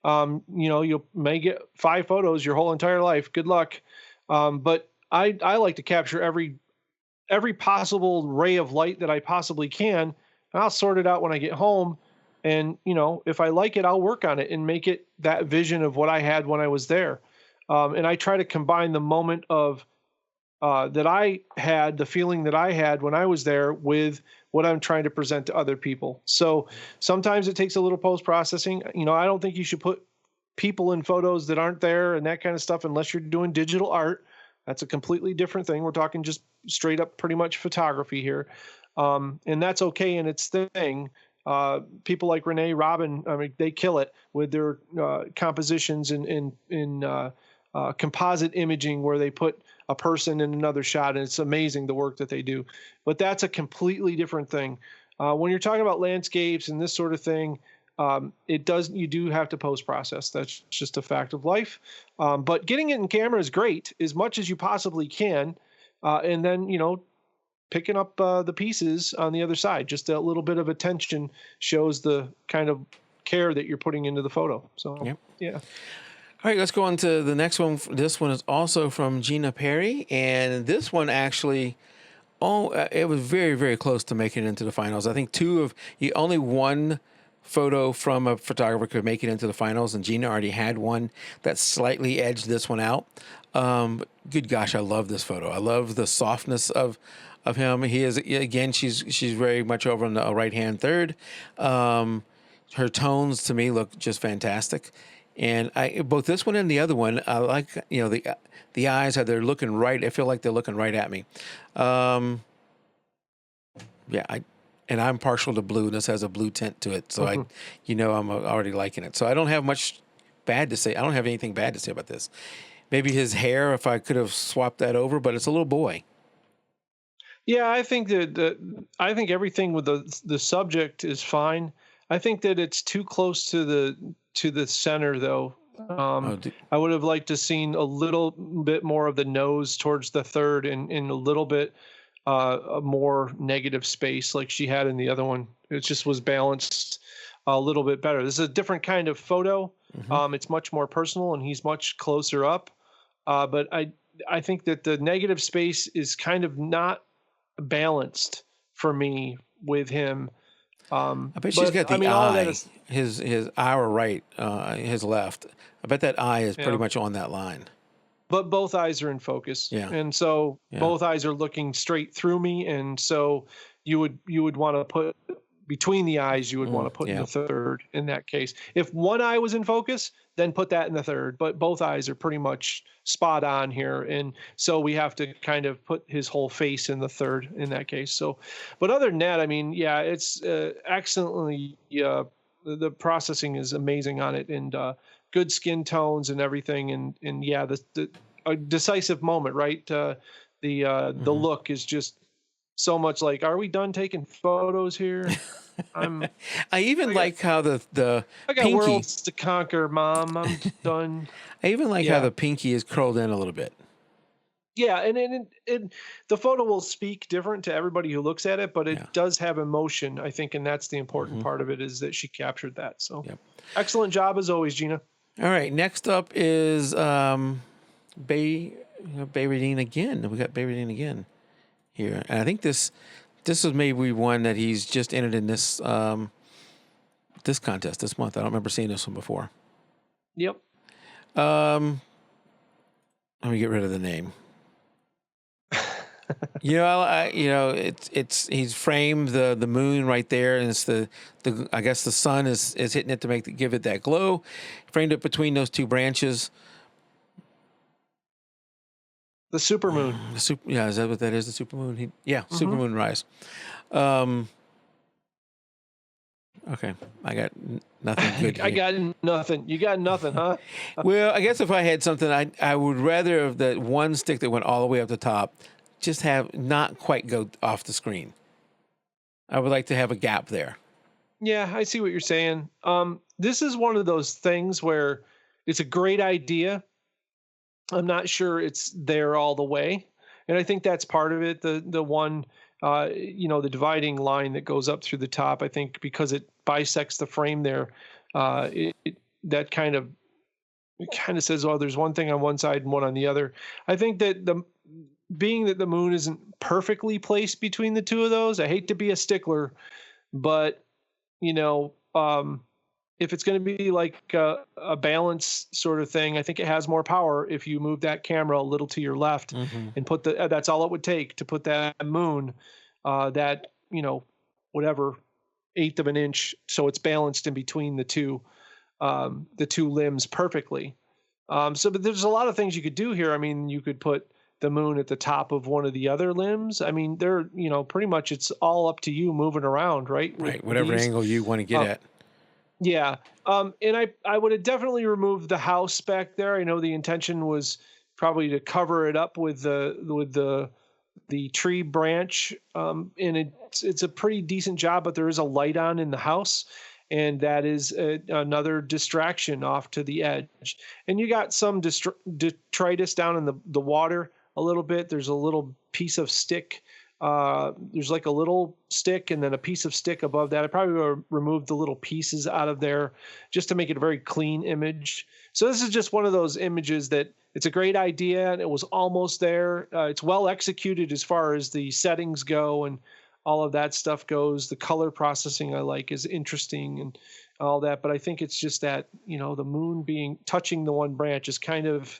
You may get 5 photos your whole entire life. Good luck. But I like to capture every possible ray of light that I possibly can. And I'll sort it out when I get home. And, if I like it, I'll work on it and make it that vision of what I had when I was there. And I try to combine the moment of that I had, the feeling that I had when I was there, with what I'm trying to present to other people. So sometimes it takes a little post-processing. I don't think you should put people in photos that aren't there and that kind of stuff, unless you're doing digital art. That's a completely different thing. We're talking just straight up pretty much photography here. And that's okay in its thing. People like Renee Robin, I mean, they kill it with their compositions in composite imaging, where they put a person in another shot, and it's amazing the work that they do. But that's a completely different thing. When you're talking about landscapes and this sort of thing, you do have to post process. That's just a fact of life. But getting it in camera is great, as much as you possibly can, and then picking up the pieces on the other side. Just a little bit of attention shows the kind of care that you're putting into the photo. So, Yep. Yeah. All right, let's go on to the next one. This one is also from Gina Parry, and this one actually, it was very, very close to making it into the finals. I think only one photo from a photographer could make it into the finals, and Gina already had one that slightly edged this one out. Good gosh, I love this photo. I love the softness of him. He is, again, she's very much over on the right-hand third. Her tones to me look just fantastic. And both this one and the other one, I like, the eyes, how they're looking right. I feel like they're looking right at me. And I'm partial to blue, and this has a blue tint to it. So I'm already liking it. So I don't have much bad to say. I don't have anything bad to say about this. Maybe his hair, if I could have swapped that over, but it's a little boy. Yeah, I think I think everything with the subject is fine. I think that it's too close to the center, though. I would have liked to seen a little bit more of the nose towards the third, and a little bit a more negative space like she had in the other one. It just was balanced a little bit better. This is a different kind of photo. Mm-hmm. It's much more personal, and he's much closer up. But I think that the negative space is kind of not balanced for me with him. I bet she's got the eye, his eye right, his left. I bet that eye is pretty much on that line. But both eyes are in focus. Yeah. And so both eyes are looking straight through me. And so you would want to put between the eyes, you would want to put in the third in that case. If one eye was in focus, then put that in the third. But both eyes are pretty much spot on here. And so we have to kind of put his whole face in the third in that case. So, but other than that, I mean, yeah, it's excellently, the processing is amazing on it, and good skin tones and everything. And yeah, a decisive moment, right? The look is just so much like, are we done taking photos here? I like how the I got pinky, worlds to conquer, Mom. I'm done. I even like how the pinky is curled in a little bit. Yeah, and the photo will speak different to everybody who looks at it, but it does have emotion, I think, and that's the important part of it, is that she captured that. So excellent job as always, Gina. All right, next up is Bayradine again. We got Bayradine again here, and I think this is maybe one that he's just entered in this this contest this month. I don't remember seeing this one before. Yep. Let me get rid of the name. He's framed the moon right there, and it's the I guess the sun is hitting it to give it that glow. Framed it between those two branches. The supermoon. Is that what that is? The supermoon? Supermoon rise. Okay, I got nothing good. I got nothing. You got nothing, huh? Well, I guess if I had something, I would rather have that one stick that went all the way up the top, just have not quite go off the screen. I would like to have a gap there. Yeah, I see what you're saying. This is one of those things where it's a great idea. I'm not sure it's there all the way. And I think that's part of it. The one, the dividing line that goes up through the top, I think because it bisects the frame there, that kind of says, oh, there's one thing on one side and one on the other. I think that being that the moon isn't perfectly placed between the two of those, I hate to be a stickler, but, if it's going to be like a balance sort of thing, I think it has more power if you move that camera a little to your left and put that's all it would take to put that moon, whatever, 1/8 of an inch, so it's balanced in between the two. the two limbs perfectly. But there's a lot of things you could do here. I mean, you could put the moon at the top of one of the other limbs. I mean, pretty much it's all up to you moving around, right? Right. Whatever these. angle you want to get at. Yeah. And I would have definitely removed the house back there. I know the intention was probably to cover it up with the tree branch. And it's a pretty decent job, but there is a light on in the house. And that is another distraction off to the edge. And you got some detritus down in the water a little bit. There's a little piece of stick. There's like a little stick and then a piece of stick above that. I probably would have removed the little pieces out of there just to make it a very clean image. So this is just one of those images that it's a great idea and it was almost there. It's well executed as far as the settings go and all of that stuff goes. The color processing I like is interesting and all that, but I think it's just that, the moon touching the one branch is kind of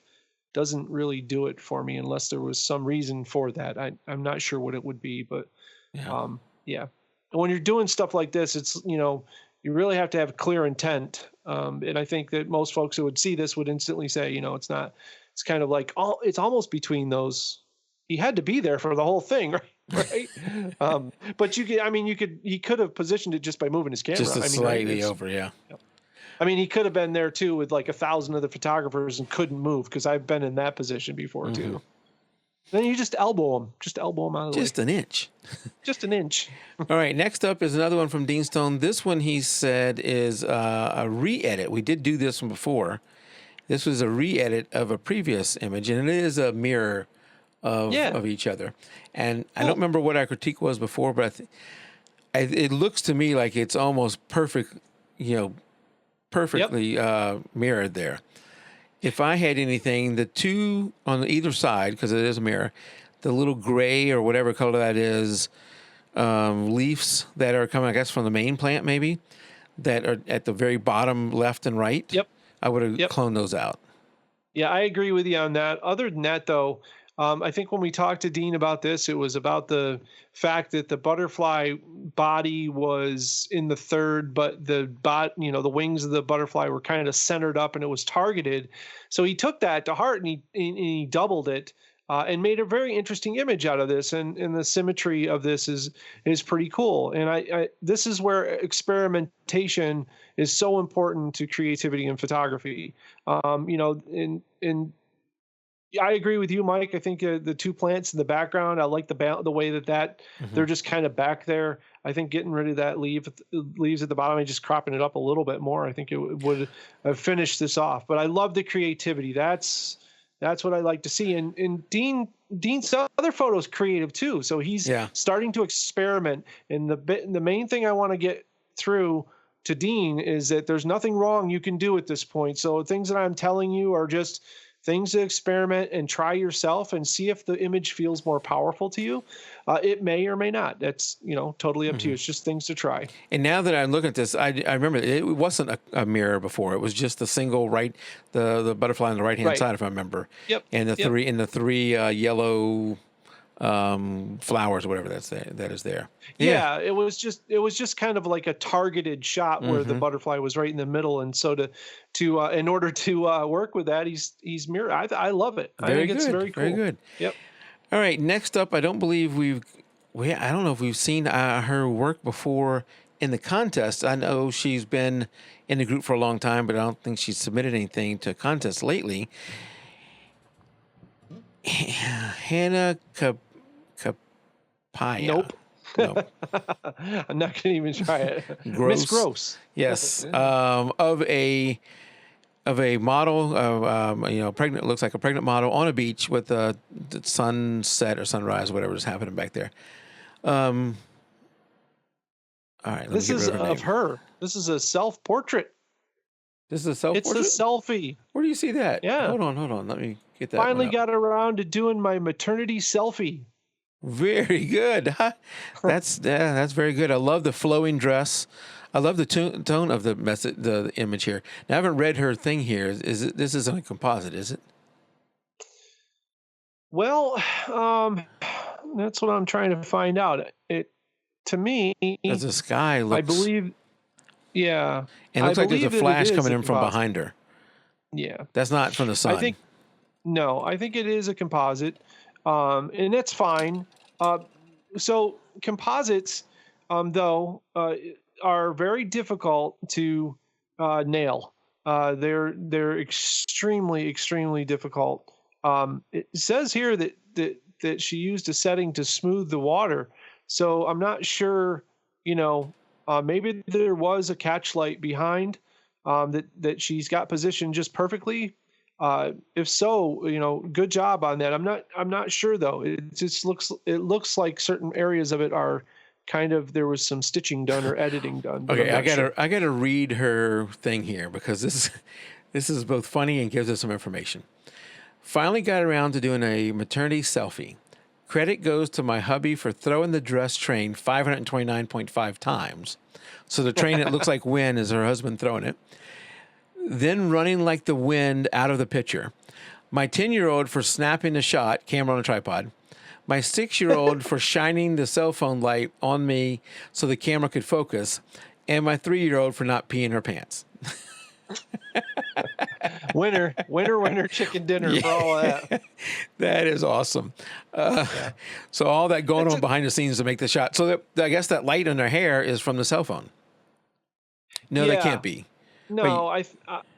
doesn't really do it for me unless there was some reason for that. I'm not sure what it would be, but yeah. And when you're doing stuff like this, it's, you really have to have clear intent. And I think that most folks who would see this would instantly say, it's kind of like, it's almost between those. He had to be there for the whole thing, right? But he could have positioned it just by moving his camera. Just slightly over, yeah. I mean, he could have been there too with like 1,000 other photographers and couldn't move because I've been in that position before too. Then you just elbow him out of the way. Just an inch. Just an inch. All right, next up is another one from Dean Stone. This one he said is a re-edit. We did do this one before. This was a re-edit of a previous image, and it is a mirror of each other. And I don't remember what our critique was before, but it looks to me like it's almost perfect, perfectly mirrored there. If I had anything, the two on either side, because it is a mirror, the little gray or whatever color that is, leaves that are coming, I guess, from the main plant maybe, that are at the very bottom left and right. Yep. I would have cloned those out. Yeah, I agree with you on that. Other than that, though, I think when we talked to Dean about this, it was about the fact that the butterfly body was in the third, but the wings of the butterfly were kind of centered up and it was targeted. So he took that to heart and he doubled it and made a very interesting image out of this. And the symmetry of this is pretty cool. And I this is where experimentation is so important to creativity in photography. I agree with you, Mike. I think the two plants in the background, I like the way that they're just kind of back there. I think getting rid of that leaves at the bottom and just cropping it up a little bit more, I think it would have finished this off. But I love the creativity. That's what I like to see. And Dean's other photos creative too. So he's starting to experiment. And the main thing I want to get through to Dean is that there's nothing wrong you can do at this point. So things that I'm telling you are just things to experiment and try yourself and see if the image feels more powerful to you. It may or may not. That's, totally up to you. It's just things to try. And now that I'm looking at this, I remember it wasn't a mirror before. It was just a single the butterfly on the right-hand side, if I remember. Yep. And the three yellow flowers, whatever that is there. Yeah, it was just kind of like a targeted shot where the butterfly was right in the middle, and so to in order to work with that, he's mirror. I love it. I think it's very cool. Very good. Yep. All right, next up, I don't believe I don't know if we've seen her work before in the contest. I know she's been in the group for a long time, but I don't think she's submitted anything to contests lately. Hanakapi'ai. Nope. No. I'm not going to even try it. Grosse. Miss Grosse. Yes. Of a model, pregnant, looks like a pregnant model on a beach with the sunset or sunrise, whatever is happening back there. All right. This is of her. This is a self-portrait. This is a self-portrait? It's a selfie. Where do you see that? Yeah. Hold on. Let me get that. Finally got around to doing my maternity selfie. Very good. That's very good. I love the flowing dress. I love the tone of the image here. Now, I haven't read her thing here. This isn't a composite, is it? Well, that's what I'm trying to find out. To me, as the sky looks, I believe Yeah. And it looks I like there's a believe that it flash is coming a in from composite. behind her. Yeah. That's not from the sun. I think it is a composite, and that's fine. Uh, so composites, though, are very difficult to nail. They're extremely difficult. It says here that she used a setting to smooth the water, so I'm not sure. You know, maybe there was a catch light behind that she's got positioned just perfectly. If so, good job on that. I'm not sure though. It looks like certain areas of it are kind of, there was some stitching done or editing done, but I'm Okay, not sure. I gotta read her thing here because this is both funny and gives us some information. Finally got around to doing a maternity selfie. Credit goes to my hubby for throwing the dress train 529.5 times. So the train, it looks like wind, is her husband throwing it. Then running like the wind out of the picture. My 10-year-old for snapping the shot, camera on a tripod. My 6-year-old for shining the cell phone light on me so the camera could focus. And my 3-year-old for not peeing her pants. Winner, chicken dinner for all of that. That is awesome. Yeah. So all that going on behind the scenes to make the shot. So I guess that light on her hair is from the cell phone. No, that Yeah. can't be. No,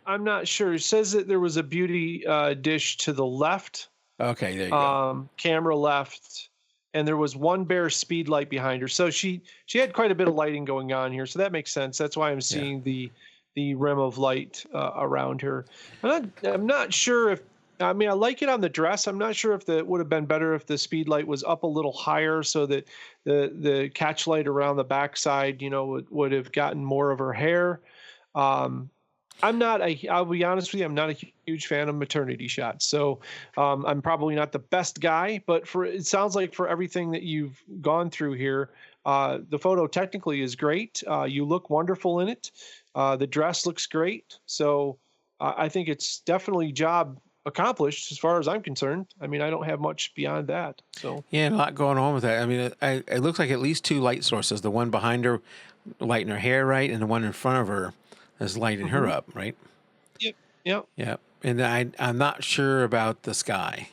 I'm not sure. It says that there was a beauty dish to the left, Okay, there you go. camera left, and there was one bare speed light behind her. So she had quite a bit of lighting going on here. So that makes sense. That's why I'm seeing the rim of light around her. I'm not sure if, I mean, I like it on the dress. I'm not sure if it would have been better if the speed light was up a little higher so that the catch light around the backside, would have gotten more of her hair. I'll be honest with you, I'm not a huge fan of maternity shots. So I'm probably not the best guy, but it sounds like for everything that you've gone through here, the photo technically is great. You look wonderful in it. The dress looks great. So I think it's definitely job accomplished as far as I'm concerned. I mean, I don't have much beyond that. So Yeah, a lot going on with that. I mean, it looks like at least two light sources. The one behind her lighting her hair right, and the one in front of her is lighting her up, right? Yep. Yep. Yeah. And I'm not sure about the sky,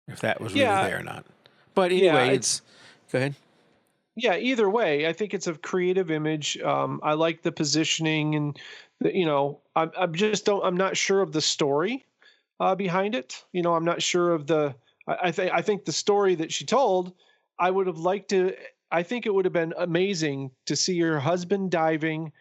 if that was really there or not. But anyway, go ahead. Yeah, either way, I think it's a creative image. I like the positioning, and I'm not sure of the story behind it. I'm not sure of I think the story that she told, I would have liked to. I think it would have been amazing to see her husband diving,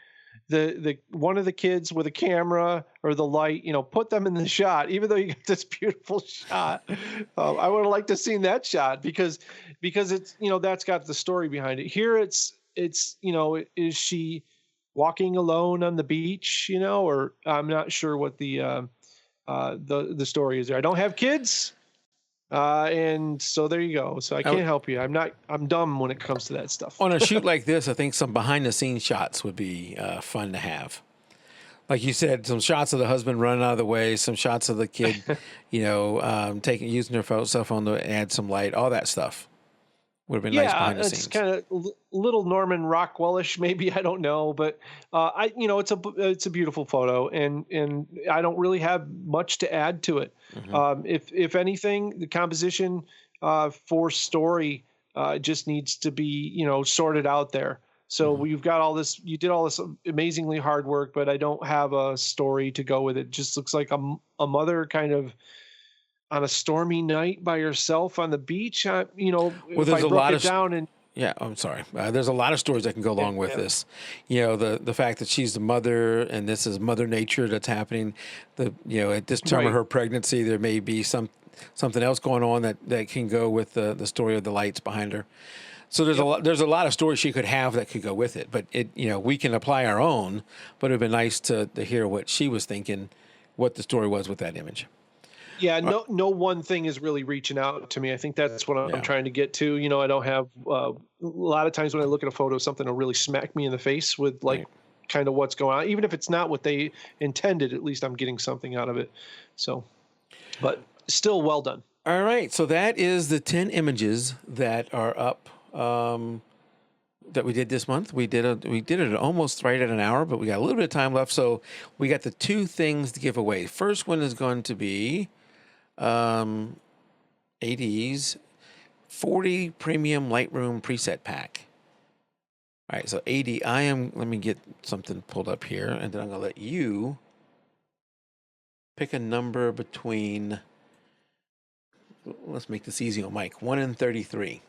the one of the kids with a camera or the light, put them in the shot, even though you got this beautiful shot. I would have liked to have seen that shot because it's, that's got the story behind it. Here it's is she walking alone on the beach, or I'm not sure what the story is there. I don't have kids. And so there you go. So I can't help you. I'm dumb when it comes to that stuff. On a shoot like this, I think some behind the scenes shots would be fun to have. Like you said, some shots of the husband running out of the way, some shots of the kid, using their cell phone to add some light, all that stuff would have been nice behind the scenes. It's kind of little Norman Rockwellish, maybe, I don't know, but it's a beautiful photo, and I don't really have much to add to it. If anything, the composition for story just needs to be sorted out there. So we've got all this. You did all this amazingly hard work, but I don't have a story to go with it. Just looks like a mother kind of on a stormy night by herself on the beach. Well, if I broke it down and yeah, I'm sorry. There's a lot of stories that can go along with this. The fact that she's the mother and this is Mother Nature that's happening. At this time of her pregnancy, there may be something else going on that can go with the story of the lights behind her. So there's a lot of stories she could have that could go with it. But we can apply our own. But it'd be nice to hear what she was thinking, what the story was with that image. Yeah, no one thing is really reaching out to me. I think that's what I'm trying to get to. I don't have a lot of times when I look at a photo, something will really smack me in the face with kind of what's going on. Even if it's not what they intended, at least I'm getting something out of it. So, but still well done. All right, so that is the 10 images that are up that we did this month. We did it almost right at an hour, but we got a little bit of time left. So we got the two things to give away. First one is going to be AD's 40 Premium Lightroom Preset Pack. All right, so AD, let me get something pulled up here, and then I'm going to let you pick a number between, let's make this easy on Mike, 1 and 33.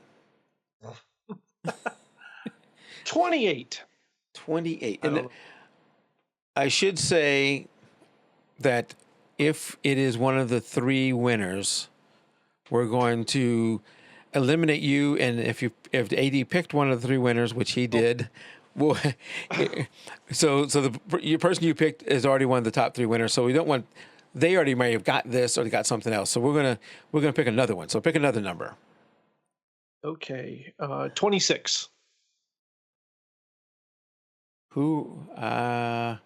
28. 28. And I should say that if it is one of the three winners, we're going to eliminate you. And if AD picked one of the three winners, which he did, well, so your person you picked is already one of the top three winners. So we don't want, they already may have got this or they got something else. So we're gonna pick another one. So pick another number. Okay, 26. Who? I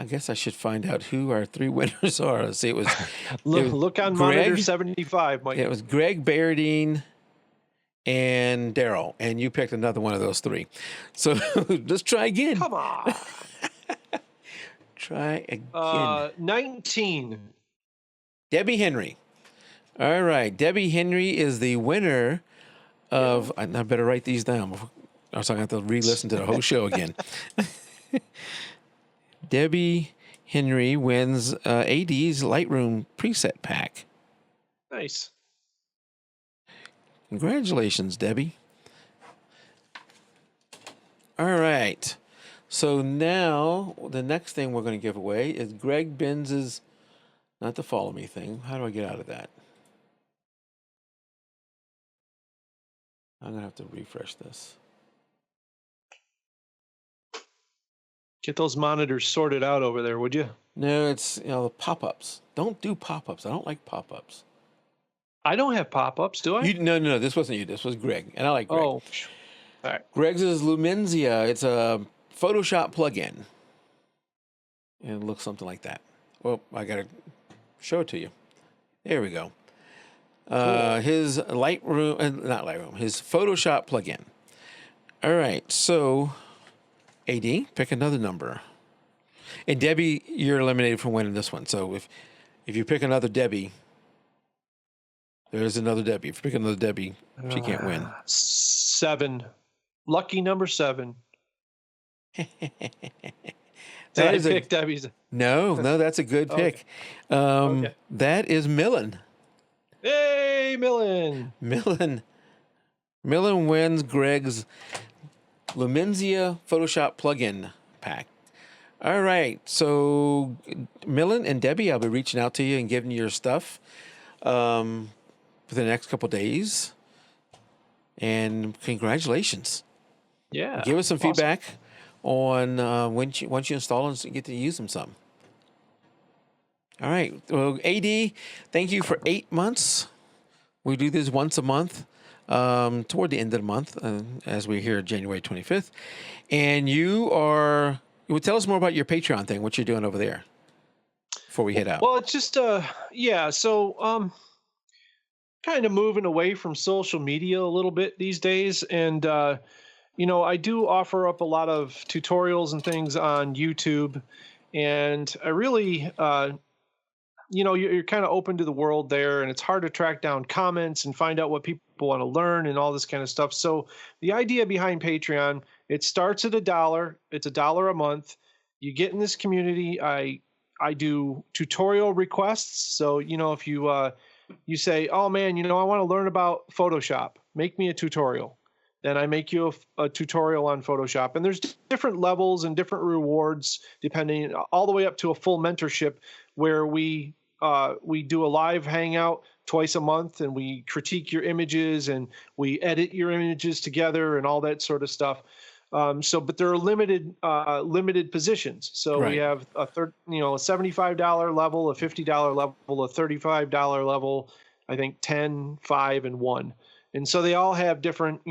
guess I should find out who our three winners are. Let's see. It was look on Greg, monitor 75, Mike. Yeah, it was Greg, Bairdine, and Daryl, and you picked another one of those three. So let's try again. Come on. Try again. 19. Debbie Henry. All right, Debbie Henry is the winner of. I better write these down. Or else I'm going to have to re-listen to the whole show again. Debbie Henry wins AD's Lightroom preset pack. Nice. Congratulations, Debbie. All right. So now the next thing we're going to give away is Greg Benz's, not the follow me thing. How do I get out of that? I'm going to have to refresh this. Get those monitors sorted out over there, would you? No, it's, the pop-ups. Don't do pop-ups. I don't like pop-ups. I don't have pop-ups, do I? No. This wasn't you. This was Greg, and I like Greg. Oh, all right. Greg's is Lumenzia. It's a Photoshop plugin, and it looks something like that. Well, I gotta show it to you. There we go. Cool. His Lightroom, not Lightroom, his Photoshop plugin. All right, so AD, pick another number. And Debbie, you're eliminated from winning this one. So if you pick another Debbie, there's another Debbie. If you pick another Debbie, she can't win. 7. Lucky number 7. That is pick Debbie's. No, that's a good pick. Okay. That is Milen. Hey, Milen. Milen wins Greg's Lumenzia Photoshop plugin pack. All right, so Milen and Debbie, I'll be reaching out to you and giving you your stuff for the next couple days. And congratulations! Yeah, give us some feedback on once you install and get to use them some. All right, well, AD, thank you for 8 months. We do this once a month. Toward the end of the month, as we're here January 25th. And you would tell us more about your Patreon thing, what you're doing over there before we head out. Well, it's just, so kind of moving away from social media a little bit these days. And, I do offer up a lot of tutorials and things on YouTube. And I really, you're kind of open to the world there, and it's hard to track down comments and find out what people want to learn and all this kind of stuff. So the idea behind Patreon, it starts at $1. It's $1 a month. You get in this community. I do tutorial requests. So, if you say, oh man, I want to learn about Photoshop, make me a tutorial. Then I make you a tutorial on Photoshop. And there's different levels and different rewards, depending all the way up to a full mentorship where we do a live hangout twice a month, and we critique your images and we edit your images together and all that sort of stuff. But there are limited positions. So right. We have a $75 level, a $50 level, a $35 level, I think 10, 5, and 1. And so they all have different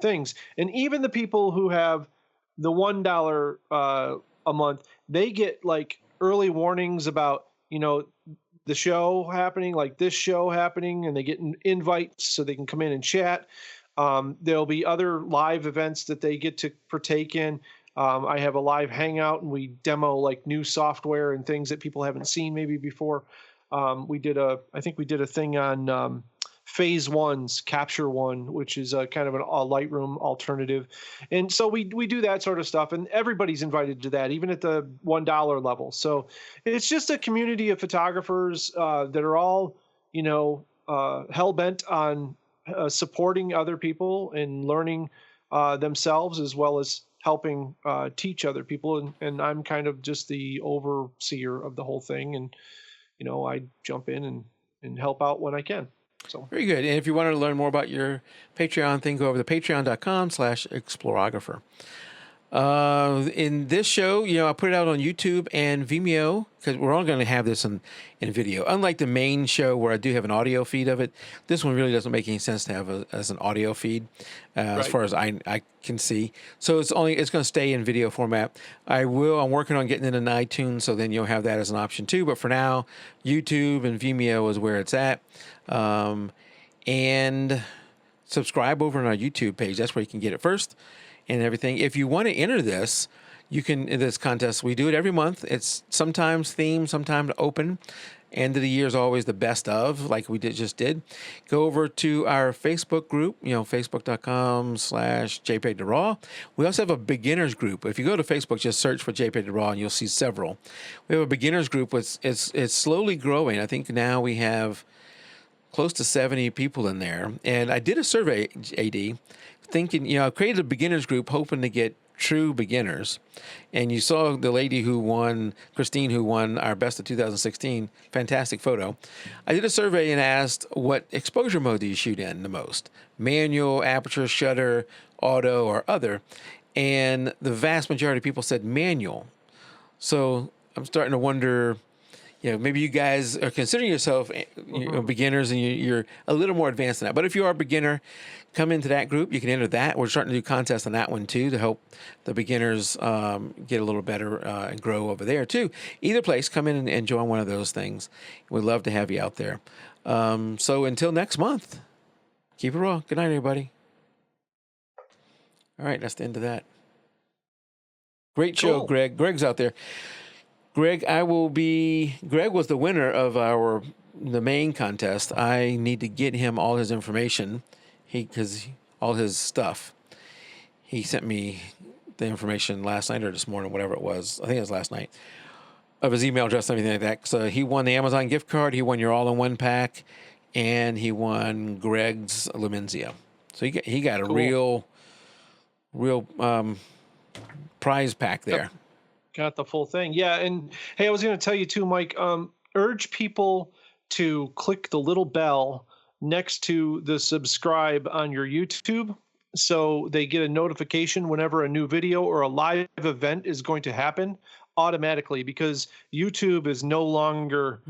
things. And even the people who have the $1 a month, they get like early warnings about, the show happening, like this show happening, and they get invites so they can come in and chat. There'll be other live events that they get to partake in. I have a live hangout, and we demo like new software and things that people haven't seen maybe before. I think we did a thing on Phase One's Capture One, which is a kind of a Lightroom alternative. And so we do that sort of stuff, and everybody's invited to that, even at the $1 level. So it's just a community of photographers that are all, hell bent on supporting other people and learning themselves, as well as helping teach other people. And I'm kind of just the overseer of the whole thing. And, I jump in and help out when I can. So very good. And if you wanted to learn more about your Patreon thing, go over to patreon.com/explorographer. In this show, I put it out on YouTube and Vimeo, because we're all going to have this in video. Unlike the main show where I do have an audio feed of it, this one really doesn't make any sense to have as an audio feed, right, as far as I can see. So it's going to stay in video format. I'm working on getting it in iTunes, so then you'll have that as an option too. But for now, YouTube and Vimeo is where it's at. And subscribe over on our YouTube page. That's where you can get it first and everything. If you want to enter this, you can, in this contest. We do it every month. It's sometimes themed, sometimes open. End of the year is always the best of, like we just did. Go over to our Facebook group, facebook.com/jpeg2RAW. We also have a beginners group. If you go to Facebook, just search for jpeg2RAW and you'll see several. We have a beginners group. It's slowly growing. I think now we have close to 70 people in there. And I did a survey, AD, thinking, I created a beginners group hoping to get true beginners. And you saw the lady who won, Christine, who won our best of 2016. Fantastic photo. I did a survey and asked, what exposure mode do you shoot in the most? Manual, aperture, shutter, auto, or other? And the vast majority of people said manual. So I'm starting to wonder, maybe you guys are considering yourself beginners and you're a little more advanced than that. But if you are a beginner, come into that group. You can enter that. We're starting to do contests on that one too to help the beginners get a little better and grow over there too. Either place, come in and join one of those things. We'd love to have you out there. So until next month, keep it raw. Good night, everybody. All right, that's the end of that. Great show, cool. Greg's out there. Greg was the winner of the main contest. I need to get him all his information, all his stuff. He sent me the information last night or this morning, whatever it was. I think it was last night, of his email address and everything like that. So he won the Amazon gift card. He won your all-in-one pack, and he won Greg's Lumenzia. So he got a cool. real prize pack there. Yep. Got the full thing. Yeah. And hey, I was going to tell you too, Mike, urge people to click the little bell next to the subscribe on your YouTube, so they get a notification whenever a new video or a live event is going to happen automatically, because YouTube is no longer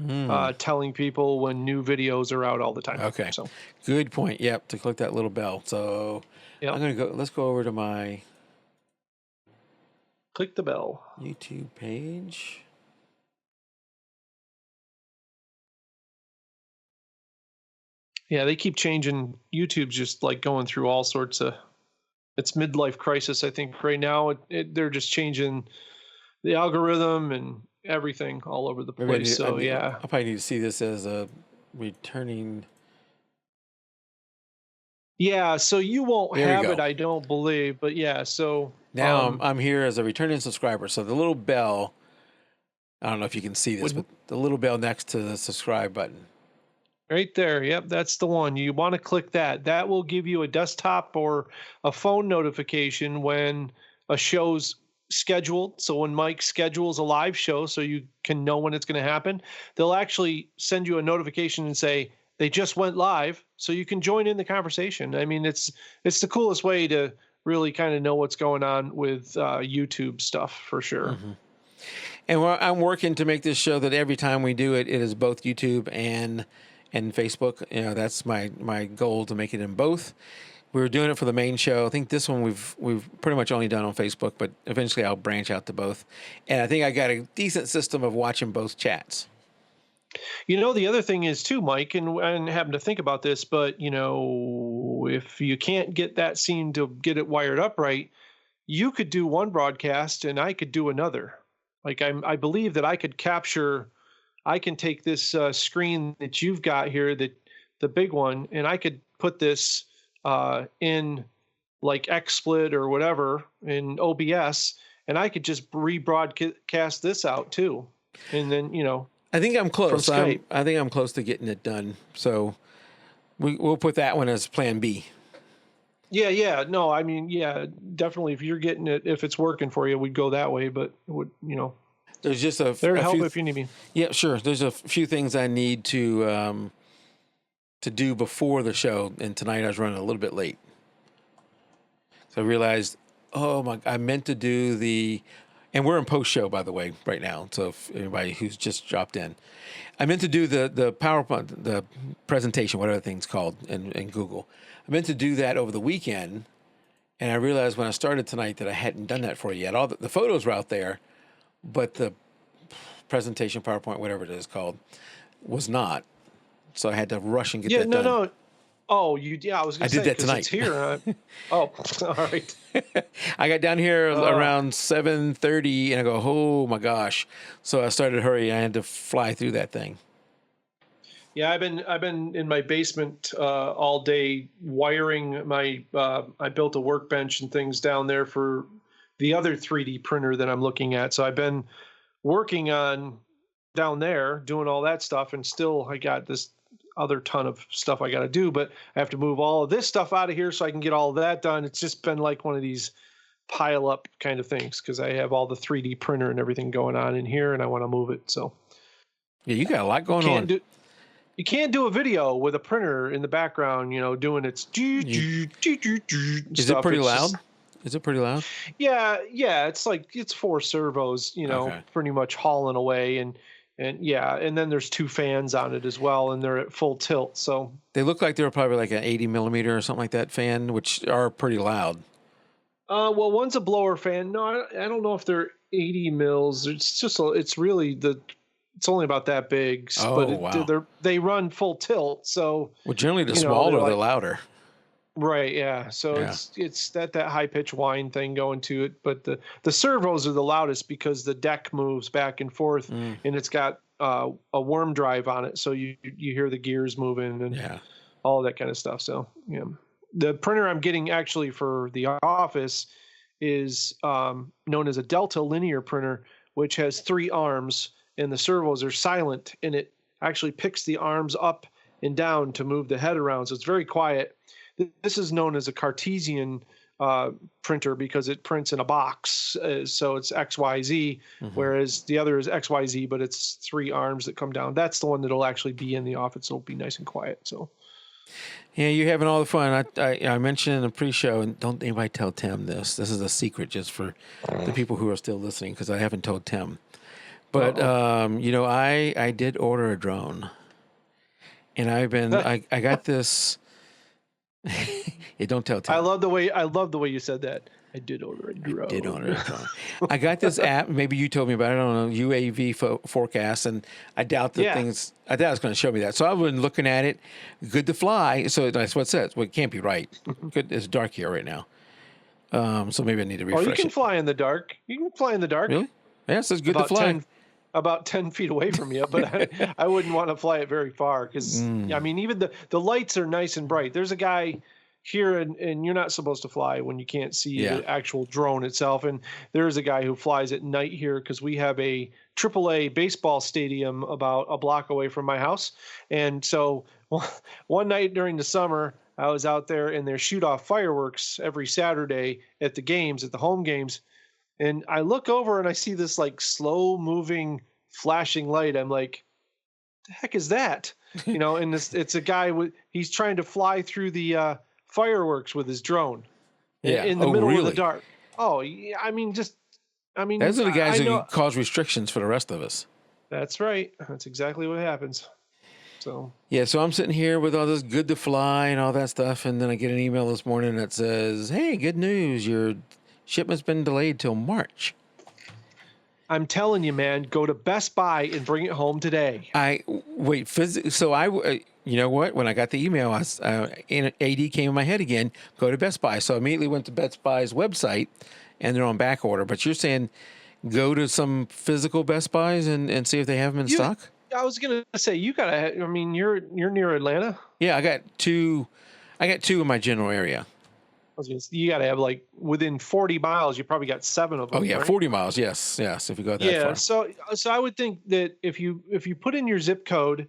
telling people when new videos are out all the time. Okay. So good point. Yep. To click that little bell. So yep. Let's go over to my click the bell YouTube page. Yeah, they keep changing. YouTube's just like going through all sorts of, it's midlife crisis, I think, right now. They're just changing the algorithm and everything all over the place. I probably need to see this as a returning. Yeah, so you won't have it, I don't believe, but yeah, so now I'm here as a returning subscriber. So the little bell, I don't know if you can see this, but the little bell next to the subscribe button. Right there. Yep, that's the one. You want to click that. That will give you a desktop or a phone notification when a show's scheduled. So when Mike schedules a live show, so you can know when it's going to happen, they'll actually send you a notification and say, they just went live, so you can join in the conversation. I mean, it's the coolest way to really kind of know what's going on with YouTube stuff, for sure. Mm-hmm. And I'm working to make this show that every time we do it, it is both YouTube and Facebook. That's my goal, to make it in both. We were doing it for the main show. I think this one we've pretty much only done on Facebook, but eventually I'll branch out to both. And I think I got a decent system of watching both chats. The other thing is too, Mike, and I happen to think about this, but, if you can't get that scene to get it wired up right, you could do one broadcast and I could do another. Like I believe that I could capture. I can take this screen that you've got here, the big one, and I could put this in like XSplit or whatever in OBS, and I could just rebroadcast this out too. And then, I think I'm close. From Skype. I think I'm close to getting it done. So we'll put that one as plan B. Yeah. No, I mean, yeah, definitely. If you're getting it, if it's working for you, we'd go that way. But it would, there's just there to help if you need me. Yeah, sure. There's a few things I need to do before the show, and tonight I was running a little bit late. So I realized, I meant to do and we're in post-show, by the way, right now. So if anybody who's just dropped in, I meant to do the PowerPoint, the presentation, whatever the thing's called in Google. I meant to do that over the weekend, and I realized when I started tonight that I hadn't done that for you yet. All the photos were out there, but the presentation, PowerPoint, whatever it is called, was not. So I had to rush and get that done. No. Oh, I was going to say, I did that tonight. It's here. All right. I got down here around 7:30, and I go, oh my gosh! So I started to hurry. I had to fly through that thing. Yeah, I've been in my basement all day wiring my. I built a workbench and things down there for the other 3D printer that I'm looking at. So I've been working on down there, doing all that stuff, and still I got this other ton of stuff I got to do, but I have to move all of this stuff out of here so I can get all of that done. It's just been like one of these pile up kind of things because I have all the 3D printer and everything going on in here, and I want to move it. So yeah, you got a lot going on. You can't do a video with a printer in the background, doing its Is it pretty loud? Is it pretty loud? Yeah. It's 4 servos, Okay. pretty much hauling away, and then there's 2 fans on it as well, and they're at full tilt. So they look like they're probably like an 80 millimeter or something like that fan, which are pretty loud. Well, one's a blower fan. No, I don't know if they're 80 mils. It's really it's only about that big. Oh, but wow. They run full tilt. So well, generally the smaller, they're louder. Right. Yeah. So Yeah. it's that high pitch whine thing going to it, but the servos are the loudest because the deck moves back and forth, and it's got a worm drive on it, so you hear the gears moving and all that kind of stuff. So the printer I'm getting actually for the office is known as a Delta linear printer, which has 3 arms, and the servos are silent, and it actually picks the arms up and down to move the head around, so it's very quiet. This is known as a Cartesian printer because it prints in a box, so it's XYZ, whereas the other is XYZ, but it's 3 arms that come down. That's the one that'll actually be in the office. It'll be nice and quiet. So, yeah, you're having all the fun. I mentioned in the pre-show, and don't anybody tell Tim this. This is a secret just for the people who are still listening because I haven't told Tim. But I did order a drone, and I got this. Yeah, don't tell Tim. I love the way you said that. I did order a drone. I got this app. Maybe you told me about it. I don't know, UAV forecast, and I doubt that things. I doubt it's going to show me that. So I've been looking at it. Good to fly. So that's what it says. Well, it can't be right. Good. It's dark here right now. So maybe I need to refresh. Oh, you can fly in the dark. You can fly in the dark. Really? Yeah, it says good to fly. About 10 feet away from you, but I wouldn't want to fly it very far because I mean, even the lights are nice and bright. There's a guy here, and you're not supposed to fly when you can't see the actual drone itself. And there's a guy who flies at night here because we have a AAA baseball stadium about a block away from my house. And so one night during the summer, I was out there, and they shoot off fireworks every Saturday at the home games. And I look over and I see this like slow moving flashing light. I'm like, the heck is that? And it's a guy he's trying to fly through the fireworks with his drone in the middle of the dark. Oh, yeah. I mean, those are the guys who cause restrictions for the rest of us. That's right. That's exactly what happens. So so I'm sitting here with all this good to fly and all that stuff. And then I get an email this morning that says, hey, good news. Your shipment's been delayed till March. I'm telling you, man, go to Best Buy and bring it home today. So you know what? When I got the email, AD came in my head again, go to Best Buy. So I immediately went to Best Buy's website, and they're on back order. But you're saying go to some physical Best Buys and see if they have them in stock? I was going to say, you got to, I mean, you're near Atlanta. Yeah, I got two in my general area. I was going to say, you got to have like within 40 miles, you probably got 7 of them. Oh yeah, right? 40 miles. Yes. If you go that far. So I would think that if you put in your zip code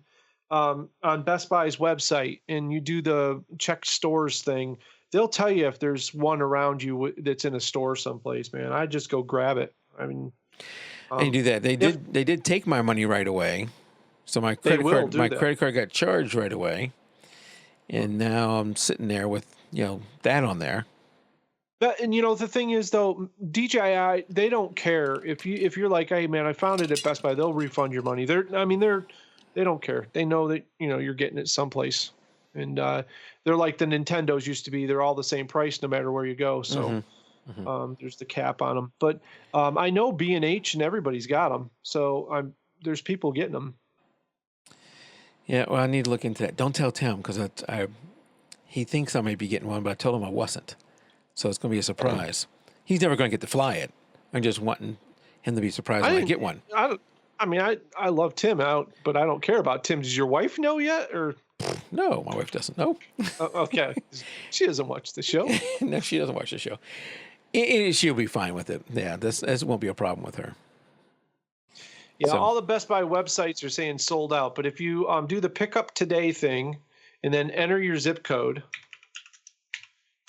on Best Buy's website and you do the check stores thing, they'll tell you if there's one around you that's in a store someplace, man. I just go grab it. I mean, they do that. They did take my money right away. So my credit card got charged right away. And now I'm sitting there with, that on there. And the thing is though, DJI, they don't care if you're like, hey man, I found it at Best Buy, they'll refund your money. They don't care. They know that you're getting it someplace, and they're like the Nintendos used to be. They're all the same price no matter where you go. So there's the cap on them. But I know B&H and everybody's got them. So there's people getting them. Yeah, well, I need to look into that. Don't tell Tim because he thinks I may be getting one, but I told him I wasn't. So it's going to be a surprise. He's never going to get to fly it. I'm just wanting him to be surprised when I get one. I love Tim out, but I don't care about Tim. Does your wife know yet? Or no, my wife doesn't know. Okay, she doesn't watch the show. No, she doesn't watch the show. She'll be fine with it. Yeah, this won't be a problem with her. Yeah, all the Best Buy websites are saying sold out. But if you do the pick up today thing and then enter your zip code,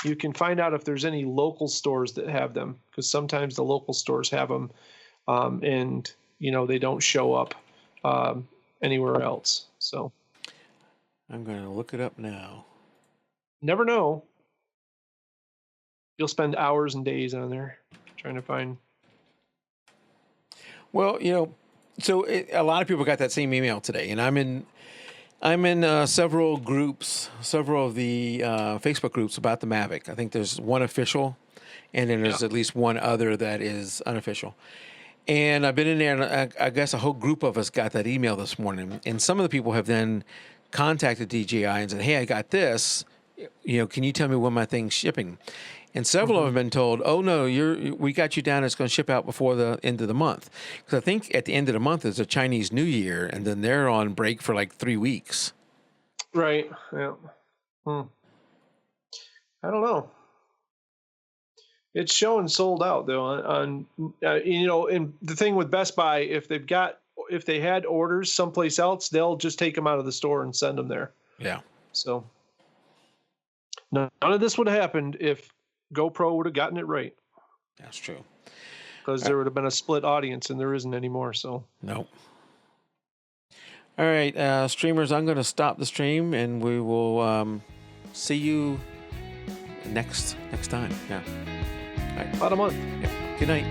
you can find out if there's any local stores that have them, because sometimes the local stores have them, and they don't show up anywhere else. So I'm going to look it up now. Never know. You'll spend hours and days on there trying to find. Well, so a lot of people got that same email today, and I'm in several groups, several of the Facebook groups about the Mavic. I think there's one official, and then there's at least one other that is unofficial. And I've been in there, and I guess a whole group of us got that email this morning. And some of the people have then contacted DJI and said, "Hey, I got this. Can you tell me when my thing's shipping?" And several of them have been told, "Oh no, we got you down. It's going to ship out before the end of the month." Because I think at the end of the month is a Chinese New Year, and then they're on break for like 3 weeks. Right. Yeah. I don't know. It's showing sold out though. And the thing with Best Buy, if they had orders someplace else, they'll just take them out of the store and send them there. Yeah. So none of this would have happened if GoPro would have gotten it right. That's true. Because there would have been a split audience, and there isn't anymore. So nope. All right, streamers, I'm going to stop the stream, and we will see you next time. Yeah. About a month. Yeah. Good night.